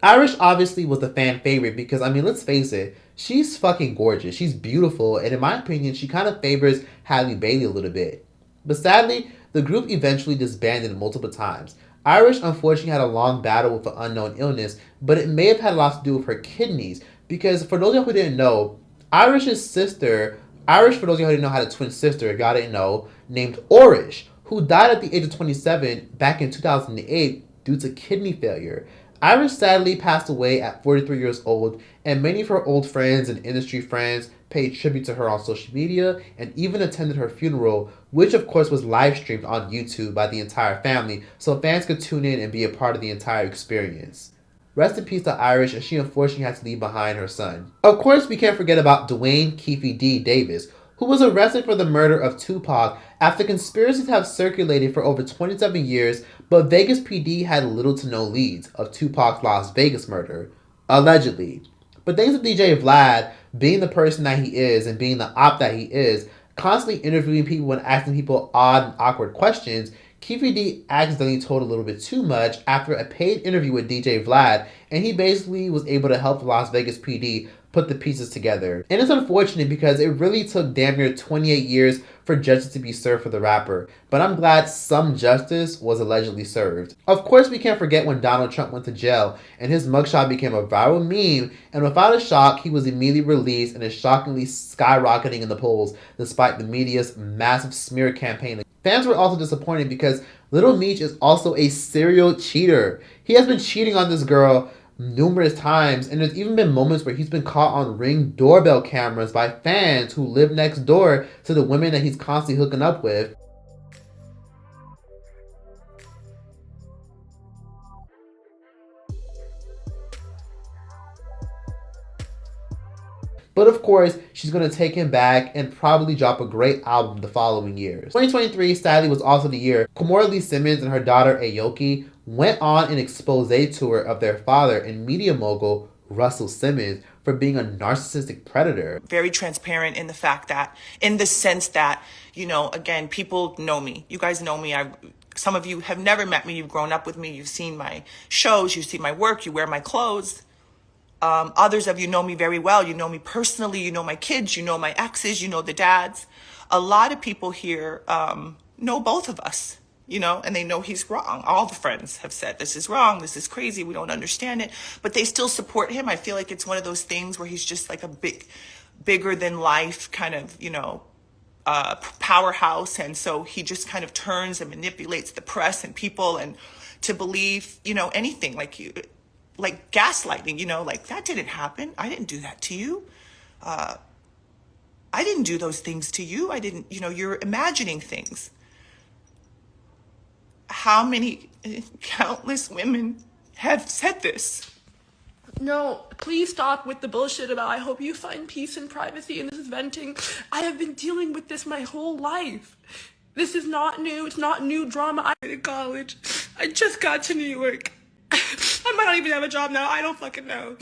Irish obviously was a fan favorite because, I mean, let's face it, she's fucking gorgeous. She's beautiful, and in my opinion, she kind of favors Halle Bailey a little bit. But sadly, the group eventually disbanded multiple times. Irish unfortunately had a long battle with an unknown illness, but it may have had a lot to do with her kidneys, because for those of you who didn't know, Irish's sister, Irish, for those of you who didn't know, had a twin sister, if y'all didn't know, named Orish, who died at the age of 27 back in 2008 due to kidney failure. Irish sadly passed away at 43 years old, and many of her old friends and industry friends paid tribute to her on social media and even attended her funeral, which of course was live streamed on YouTube by the entire family, so fans could tune in and be a part of the entire experience. Rest in peace to Irish, and she unfortunately had to leave behind her son. Of course, we can't forget about Dwayne Keefe D. Davis, who was arrested for the murder of Tupac after conspiracies have circulated for over 27 years, but Vegas PD had little to no leads of Tupac's Las Vegas murder, allegedly. But thanks to DJ Vlad being the person that he is and being the op that he is, constantly interviewing people and asking people odd and awkward questions, Keefe D accidentally told a little bit too much after a paid interview with DJ Vlad, and he basically was able to help the Las Vegas PD put the pieces together. And it's unfortunate because it really took damn near 28 years for justice to be served for the rapper, but I'm glad some justice was allegedly served. Of course, we can't forget when Donald Trump went to jail and his mugshot became a viral meme, and without a shock, he was immediately released and is shockingly skyrocketing in the polls despite the media's massive smear campaign. Fans were also disappointed because Little Meech is also a serial cheater. He has been cheating on this girl numerous times, and there's even been moments where he's been caught on Ring doorbell cameras by fans who live next door to the women that he's constantly hooking up with. But of course, she's going to take him back and probably drop a great album the following years. 2023 sadly was also the year Kimora Lee Simmons and her daughter Aoki went on an expose tour of their father and media mogul Russell Simmons for being a narcissistic predator. Very transparent in the fact that, in the sense that, you know, again, people know me. You guys know me. Some of you have never met me. You've grown up with me. You've seen my shows. You've seen my work. You wear my clothes. Others of you know me very well. You know me personally. You know my kids. You know my exes. You know the dads. A lot of people here know both of us, you know, and they know he's wrong. All the friends have said, this is wrong. This is crazy. We don't understand it. But they still support him. I feel like it's one of those things where he's just like a bigger than life kind of, you know, powerhouse. And so he just kind of turns and manipulates the press and people and to believe, you know, anything like gaslighting, you know, like that didn't happen. I didn't do that to you. I didn't do those things to you. I didn't, you know, you're imagining things. How many countless women have said this? No, please stop with the bullshit about I hope you find peace and privacy and this is venting. I have been dealing with this my whole life. This is not new. It's not new drama. I'm in college. I just got to New York. I might not even have a job now. I don't fucking know.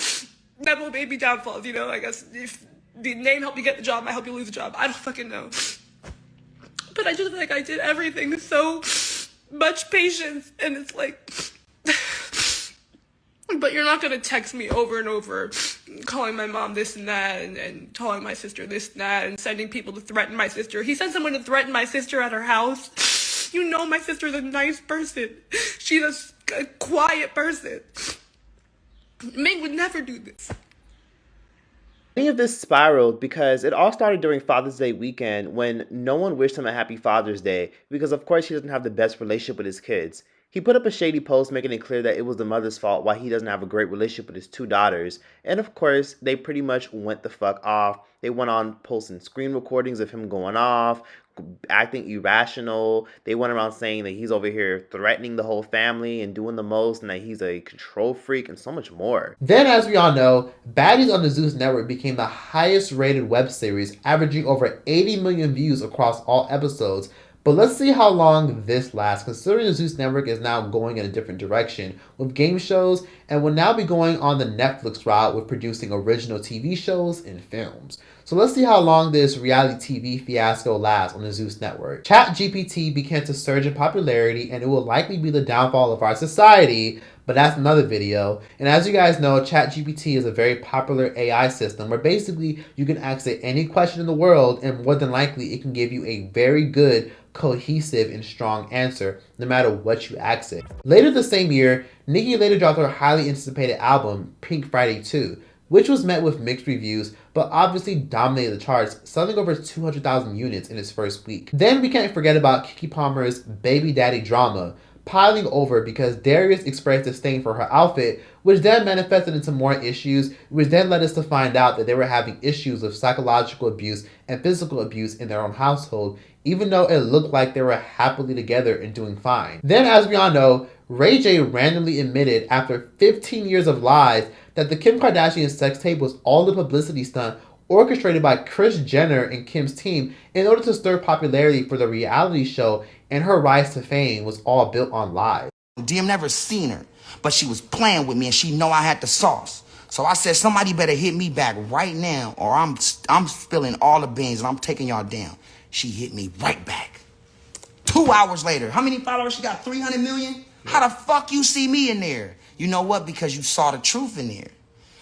That will maybe downfalls, you know, I guess if the name helped you get the job, might help you lose the job. I don't fucking know. But I just feel like I did everything with so much patience, and it's like, but you're not gonna text me over and over, calling my mom this and that, and telling my sister this and that, and sending people to threaten my sister. He sent someone to threaten my sister at her house. You know my sister's a nice person. She's a quiet person. Ming would never do this. Any of this spiraled because it all started during Father's Day weekend when no one wished him a happy Father's Day because of course he doesn't have the best relationship with his kids. He put up a shady post making it clear that it was the mother's fault why he doesn't have a great relationship with his two daughters. And of course, they pretty much went the fuck off. They went on posting screen recordings of him going off, acting irrational. They went around saying that he's over here threatening the whole family and doing the most and that he's a control freak and so much more. Then, as we all know, Baddies on the Zeus Network became the highest rated web series, averaging over 80 million views across all episodes. But let's see how long this lasts, considering the Zeus Network is now going in a different direction with game shows and will now be going on the Netflix route with producing original TV shows and films. So let's see how long this reality TV fiasco lasts on the Zeus Network. ChatGPT began to surge in popularity and it will likely be the downfall of our society, but that's another video. And as you guys know, ChatGPT is a very popular AI system where basically you can ask it any question in the world and more than likely it can give you a very good, cohesive, and strong answer no matter what you ask it. Later the same year, Nicki later dropped her highly anticipated album, Pink Friday 2, which was met with mixed reviews, but obviously dominated the charts, selling over 200,000 units in its first week. Then we can't forget about Keke Palmer's baby daddy drama, piling over because Darius expressed disdain for her outfit, which then manifested into more issues, which then led us to find out that they were having issues of psychological abuse and physical abuse in their own household, even though it looked like they were happily together and doing fine. Then, as we all know, Ray J randomly admitted after 15 years of lies that the Kim Kardashian sex tape was all a publicity stunt orchestrated by Kris Jenner and Kim's team in order to stir popularity for the reality show, and her rise to fame was all built on lies. DM never seen her, but she was playing with me and she know I had the sauce. So I said, somebody better hit me back right now or I'm spilling all the beans and I'm taking y'all down. She hit me right back. 2 hours later, how many followers she got? 300 million? How the fuck you see me in there? You know what? Because you saw the truth in there.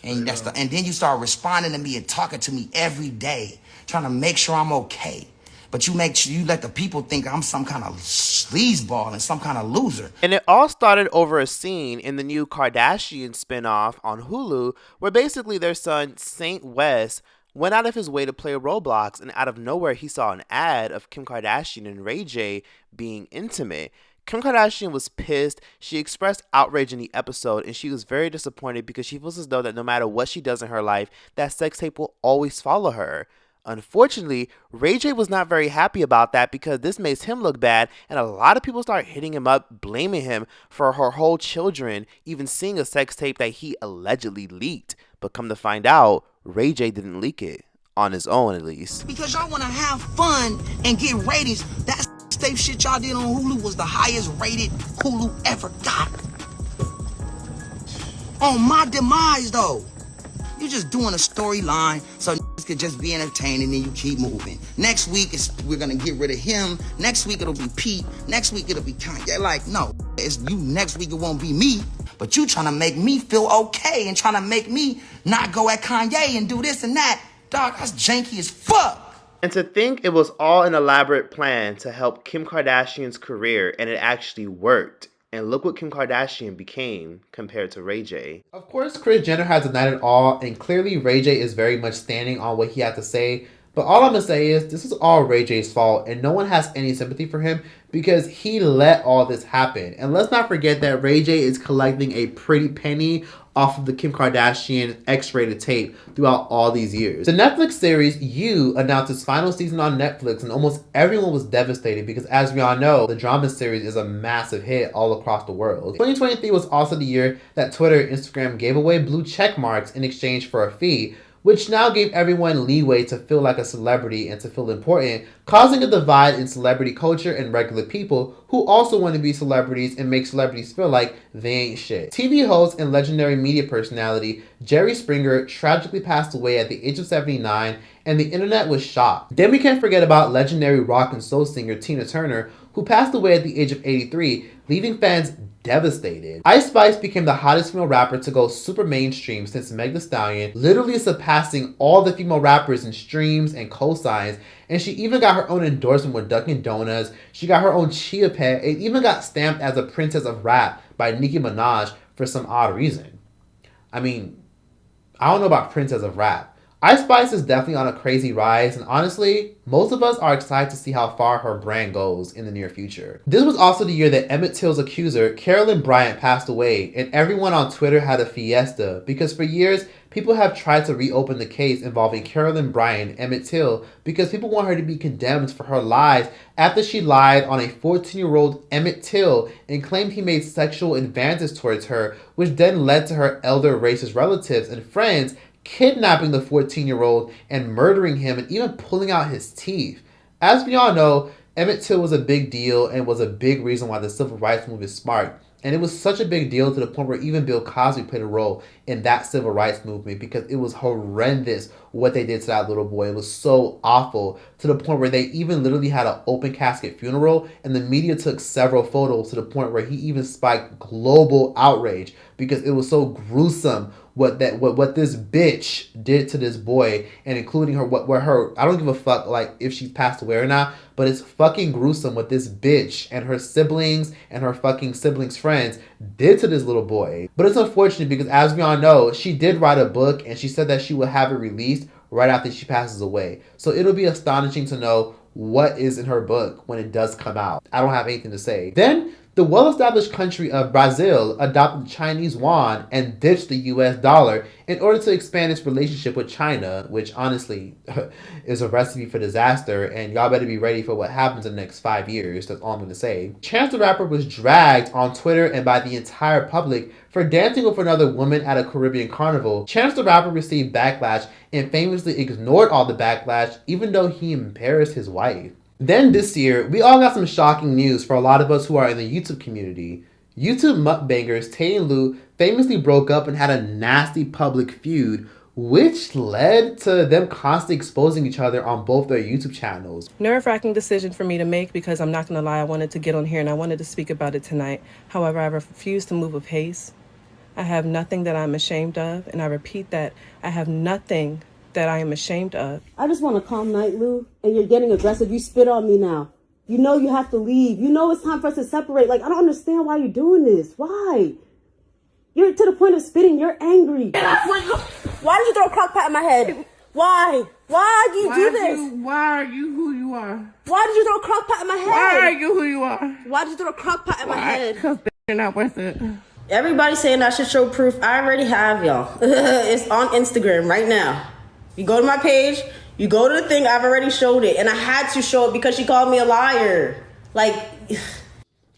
And and then you start responding to me and talking to me every day, trying to make sure I'm okay. But you make sure you let the people think I'm some kind of sleazeball and some kind of loser. And it all started over a scene in the new Kardashian spinoff on Hulu, where basically their son, Saint West, went out of his way to play Roblox, and out of nowhere he saw an ad of Kim Kardashian and Ray J being intimate. Kim Kardashian was pissed. She expressed outrage in the episode, and she was very disappointed because she feels as though that no matter what she does in her life, that sex tape will always follow her. Unfortunately, Ray J was not very happy about that because this makes him look bad, and a lot of people start hitting him up, blaming him for her whole children even seeing a sex tape that he allegedly leaked. But come to find out, Ray J didn't leak it, on his own at least. Because y'all want to have fun and get ratings. That safe shit y'all did on Hulu was the highest rated Hulu ever got. On my demise, though. You're just doing a storyline so niggas could just be entertained and then you keep moving. Next week, we're going to get rid of him. Next week, it'll be Pete. Next week, it'll be Kanye. Like, no, it's you. Next week, it won't be me. But you trying to make me feel okay and trying to make me not go at Kanye and do this and that. Dog, that's janky as fuck. And to think it was all an elaborate plan to help Kim Kardashian's career, and it actually worked. And look what Kim Kardashian became compared to Ray J. Of course, Kris Jenner has denied it all, and clearly Ray J is very much standing on what he had to say. But all I'm going to say is this is all Ray J's fault, and no one has any sympathy for him because he let all this happen. And let's not forget that Ray J is collecting a pretty penny off of the Kim Kardashian X-rated tape throughout all these years. The Netflix series You announced its final season on Netflix, and almost everyone was devastated because, as we all know, the drama series is a massive hit all across the world. 2023 was also the year that Twitter and Instagram gave away blue check marks in exchange for a fee, which now gave everyone leeway to feel like a celebrity and to feel important, causing a divide in celebrity culture and regular people who also want to be celebrities and make celebrities feel like they ain't shit. TV host and legendary media personality Jerry Springer tragically passed away at the age of 79, and the internet was shocked. Then we can't forget about legendary rock and soul singer Tina Turner, who passed away at the age of 83, leaving fans devastated. Ice Spice became the hottest female rapper to go super mainstream since Meg Thee Stallion, literally surpassing all the female rappers in streams and cosigns, and she even got her own endorsement with Dunkin' Donuts. She got her own Chia Pet, and even got stamped as a princess of rap by Nicki Minaj for some odd reason. I mean, I don't know about princess of rap. Ice Spice is definitely on a crazy rise, and honestly, most of us are excited to see how far her brand goes in the near future. This was also the year that Emmett Till's accuser, Carolyn Bryant, passed away, and everyone on Twitter had a fiesta because for years, people have tried to reopen the case involving Carolyn Bryant and Emmett Till because people want her to be condemned for her lies after she lied on a 14-year-old Emmett Till and claimed he made sexual advances towards her, which then led to her elder racist relatives and friends kidnapping the 14-year-old and murdering him and even pulling out his teeth. As we all know, Emmett Till was a big deal and was a big reason why the civil rights movement sparked. And it was such a big deal to the point where even Bill Cosby played a role in that civil rights movement because it was horrendous what they did to that little boy. It was so awful to the point where they even literally had an open casket funeral and the media took several photos to the point where he even spiked global outrage because it was so gruesome what this bitch did to this boy, and including her I don't give a fuck like if she's passed away or not, but it's fucking gruesome what this bitch and her siblings and her fucking siblings' friends did to this little boy. But it's unfortunate because as we all know, she did write a book and she said that she would have it released right after she passes away. So it'll be astonishing to know what is in her book when it does come out. I don't have anything to say. Then the well-established country of Brazil adopted the Chinese yuan and ditched the US dollar in order to expand its relationship with China, which honestly is a recipe for disaster, and y'all better be ready for what happens in the next 5 years. That's all I'm going to say. Chance the Rapper was dragged on Twitter and by the entire public for dancing with another woman at a Caribbean carnival. Chance the Rapper received backlash and famously ignored all the backlash even though he embarrassed his wife. Then this year, we all got some shocking news for a lot of us who are in the YouTube community. YouTube mukbangers Tay and Lou famously broke up and had a nasty public feud, which led to them constantly exposing each other on both their YouTube channels. Nerve-wracking decision for me to make because I'm not going to lie, I wanted to get on here and I wanted to speak about it tonight. However, I refuse to move with haste. I have nothing that I'm ashamed of, and I repeat that I have nothing that I am ashamed of. I just want a calm night, Lou, and you're getting aggressive. You spit on me now. You know you have to leave. You know it's time for us to separate. Like, I don't understand why you're doing this. Why? You're to the point of spitting. You're angry. Why did you throw a crock pot in my head? Why? Why do you do this? Why are you who you are? Why did you throw a crock pot in my head? Why are you who you are? Why did you throw a crock pot in my head? Because you're not worth it. Everybody's saying I should show proof. I already have, y'all. It's on Instagram right now. You go to my page, you go to the thing, I've already showed it. And I had to show it because she called me a liar. Like,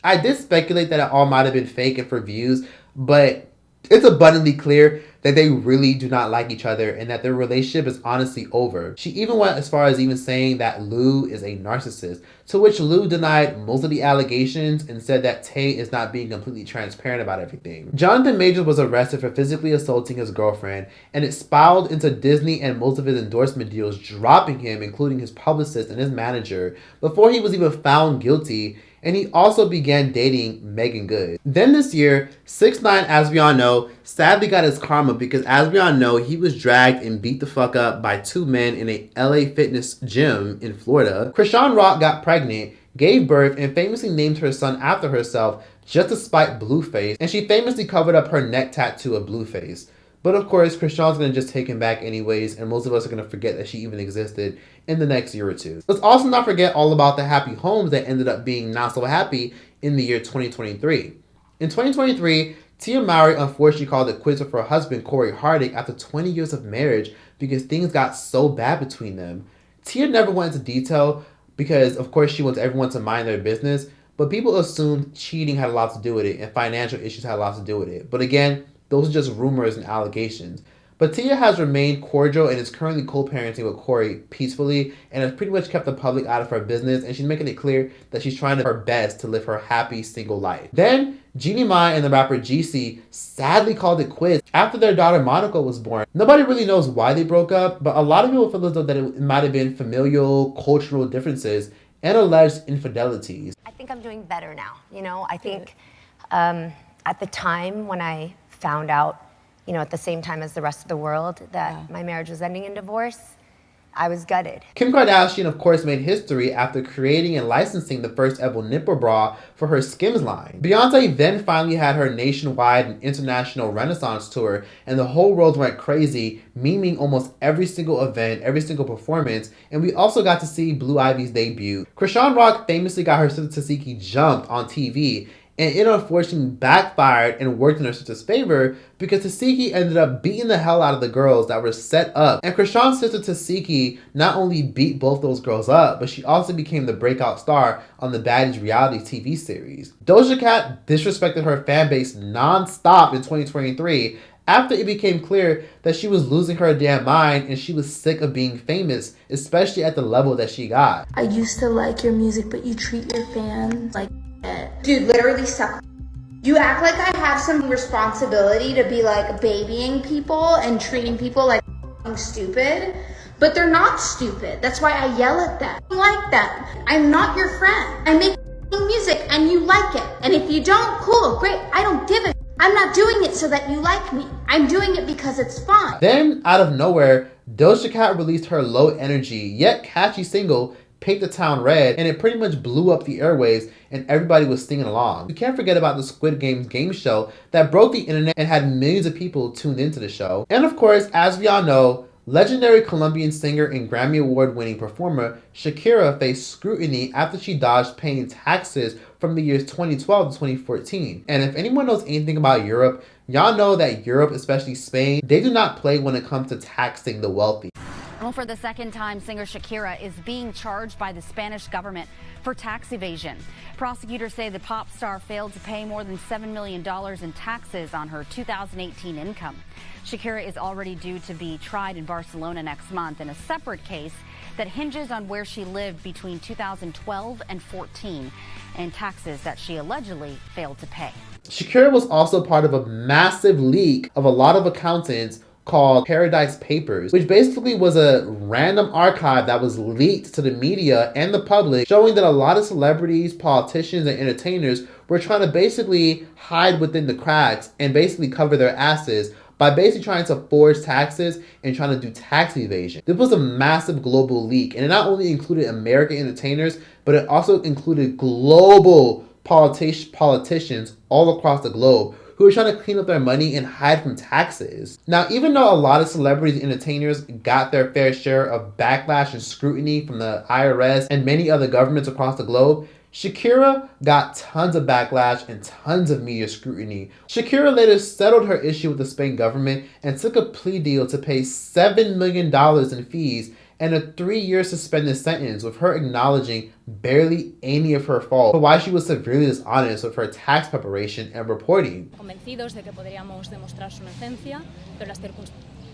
I did speculate that it all might have been fake and for views, but it's abundantly clear that they really do not like each other and that their relationship is honestly over. She even went as far as even saying that Lou is a narcissist, to which Lou denied most of the allegations and said that Tay is not being completely transparent about everything. Jonathan Majors was arrested for physically assaulting his girlfriend, and it spiraled into Disney and most of his endorsement deals dropping him, including his publicist and his manager, before he was even found guilty. And he also began dating Megan Good. Then this year, 6ix9ine, as we all know, sadly got his karma because, as we all know, he was dragged and beat the fuck up by two men in a LA fitness gym in Florida. Chrisean Rock got pregnant, gave birth, and famously named her son after herself just to spite Blueface, and she famously covered up her neck tattoo of Blueface. But of course, Chrisean's gonna just take him back anyways, and most of us are gonna forget that she even existed in the next year or two. Let's also not forget all about the happy homes that ended up being not so happy in the year 2023. In 2023, Tia Mowry unfortunately called it quits with her husband, Corey Harding, after 20 years of marriage because things got so bad between them. Tia never went into detail because, of course, she wants everyone to mind their business, but people assumed cheating had a lot to do with it and financial issues had a lot to do with it. But again, those are just rumors and allegations. But Tia has remained cordial and is currently co-parenting with Corey peacefully and has pretty much kept the public out of her business, and she's making it clear that she's trying her best to live her happy single life. Then, Jeannie Mai and the rapper GC sadly called it quits after their daughter Monica was born. Nobody really knows why they broke up, but a lot of people feel as though that it might have been familial, cultural differences and alleged infidelities. I think I'm doing better now. You know, I think at the time when I found out, you know, at the same time as the rest of the world, that my marriage was ending in divorce, I was gutted. Kim Kardashian, of course, made history after creating and licensing the first ever nipple bra for her Skims line. Beyonce then finally had her nationwide and international Renaissance tour, and the whole world went crazy, memeing almost every single event, every single performance, and we also got to see Blue Ivy's debut. Chrisean Rock famously got her sister Tasiki jumped on TV, and it unfortunately backfired and worked in her sister's favor because Tasiki ended up beating the hell out of the girls that were set up. And Chrisean's sister Tasiki not only beat both those girls up, but she also became the breakout star on the Baddies reality TV series. Doja Cat disrespected her fan base non-stop in 2023 after it became clear that she was losing her damn mind and she was sick of being famous, especially at the level that she got. I used to like your music, but you treat your fans like shit. Dude, literally suck. You act like I have some responsibility to be like babying people and treating people like stupid, but they're not stupid. That's why I yell at them. I like them. I'm not your friend. I make music and you like it. And if you don't, cool, great. I don't give a. I'm not doing it so that you like me. I'm doing it because it's fun. Then, out of nowhere, Doja Cat released her low energy yet catchy single, Paint the Town Red, and it pretty much blew up the airwaves and everybody was singing along. We can't forget about the Squid Games game show that broke the internet and had millions of people tuned into the show. And of course, as we all know, legendary Colombian singer and Grammy Award-winning performer Shakira faced scrutiny after she dodged paying taxes from the years 2012 to 2014. And if anyone knows anything about Europe, y'all know that Europe, especially Spain, they do not play when it comes to taxing the wealthy. Well, for the second time, singer Shakira is being charged by the Spanish government for tax evasion. Prosecutors say the pop star failed to pay more than $7 million in taxes on her 2018 income. Shakira is already due to be tried in Barcelona next month in a separate case that hinges on where she lived between 2012 and 14 and taxes that she allegedly failed to pay. Shakira was also part of a massive leak of a lot of accountants called Paradise Papers, which basically was a random archive that was leaked to the media and the public, showing that a lot of celebrities, politicians, and entertainers were trying to basically hide within the cracks and basically cover their asses by basically trying to forge taxes and trying to do tax evasion. This was a massive global leak, and it not only included American entertainers, but it also included global politicians all across the globe who were trying to clean up their money and hide from taxes. Now, even though a lot of celebrities and entertainers got their fair share of backlash and scrutiny from the IRS and many other governments across the globe, Shakira got tons of backlash and tons of media scrutiny. Shakira later settled her issue with the Spain government and took a plea deal to pay $7 million in fees, and a 3-year suspended sentence, with her acknowledging barely any of her fault, but why she was severely dishonest with her tax preparation and reporting. Convencidos de que podríamos demostrar su inocencia, pero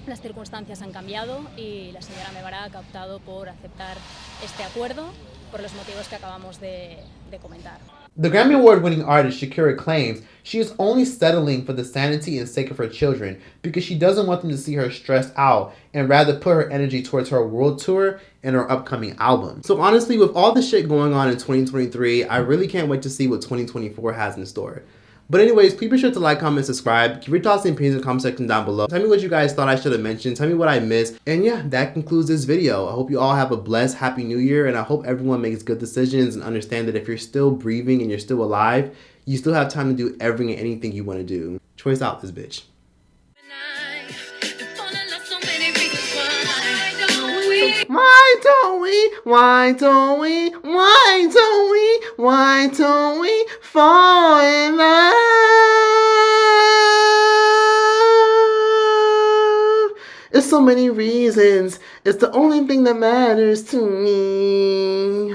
las circunstancias han cambiado y la señora NEVAAA ha optado por aceptar este acuerdo por los motivos que acabamos de comentar. The Grammy Award-winning artist Shakira claims she is only settling for the sanity and sake of her children because she doesn't want them to see her stressed out and rather put her energy towards her world tour and her upcoming album. So honestly, with all the shit going on in 2023, I really can't wait to see what 2024 has in store. But anyways, please be sure to like, comment, subscribe. Keep your thoughts and opinions in the comment section down below. Tell me what you guys thought I should have mentioned. Tell me what I missed. And yeah, that concludes this video. I hope you all have a blessed, happy new year. And I hope everyone makes good decisions and understand that if you're still breathing and you're still alive, you still have time to do everything and anything you want to do. Choice out this bitch. Why don't we fall in love? It's so many reasons. It's the only thing that matters to me.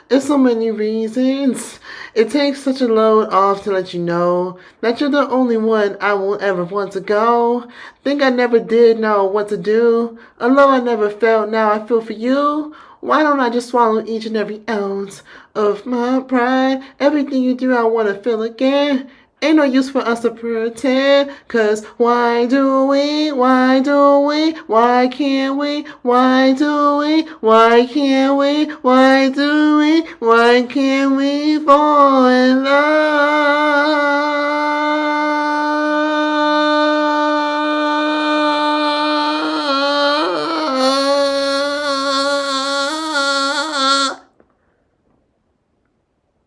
It's so many reasons. It takes such a load off to let you know that you're the only one I will ever want to go. Think I never did know what to do. Although I never felt, now I feel for you. Why don't I just swallow each and every ounce of my pride? Everything you do, I want to feel again. Ain't no use for us to pretend, 'cause why do we, why can't we, why can't we fall in love?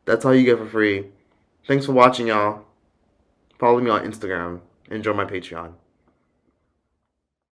That's all you get for free. Thanks for watching, y'all. Follow me on Instagram and join my Patreon.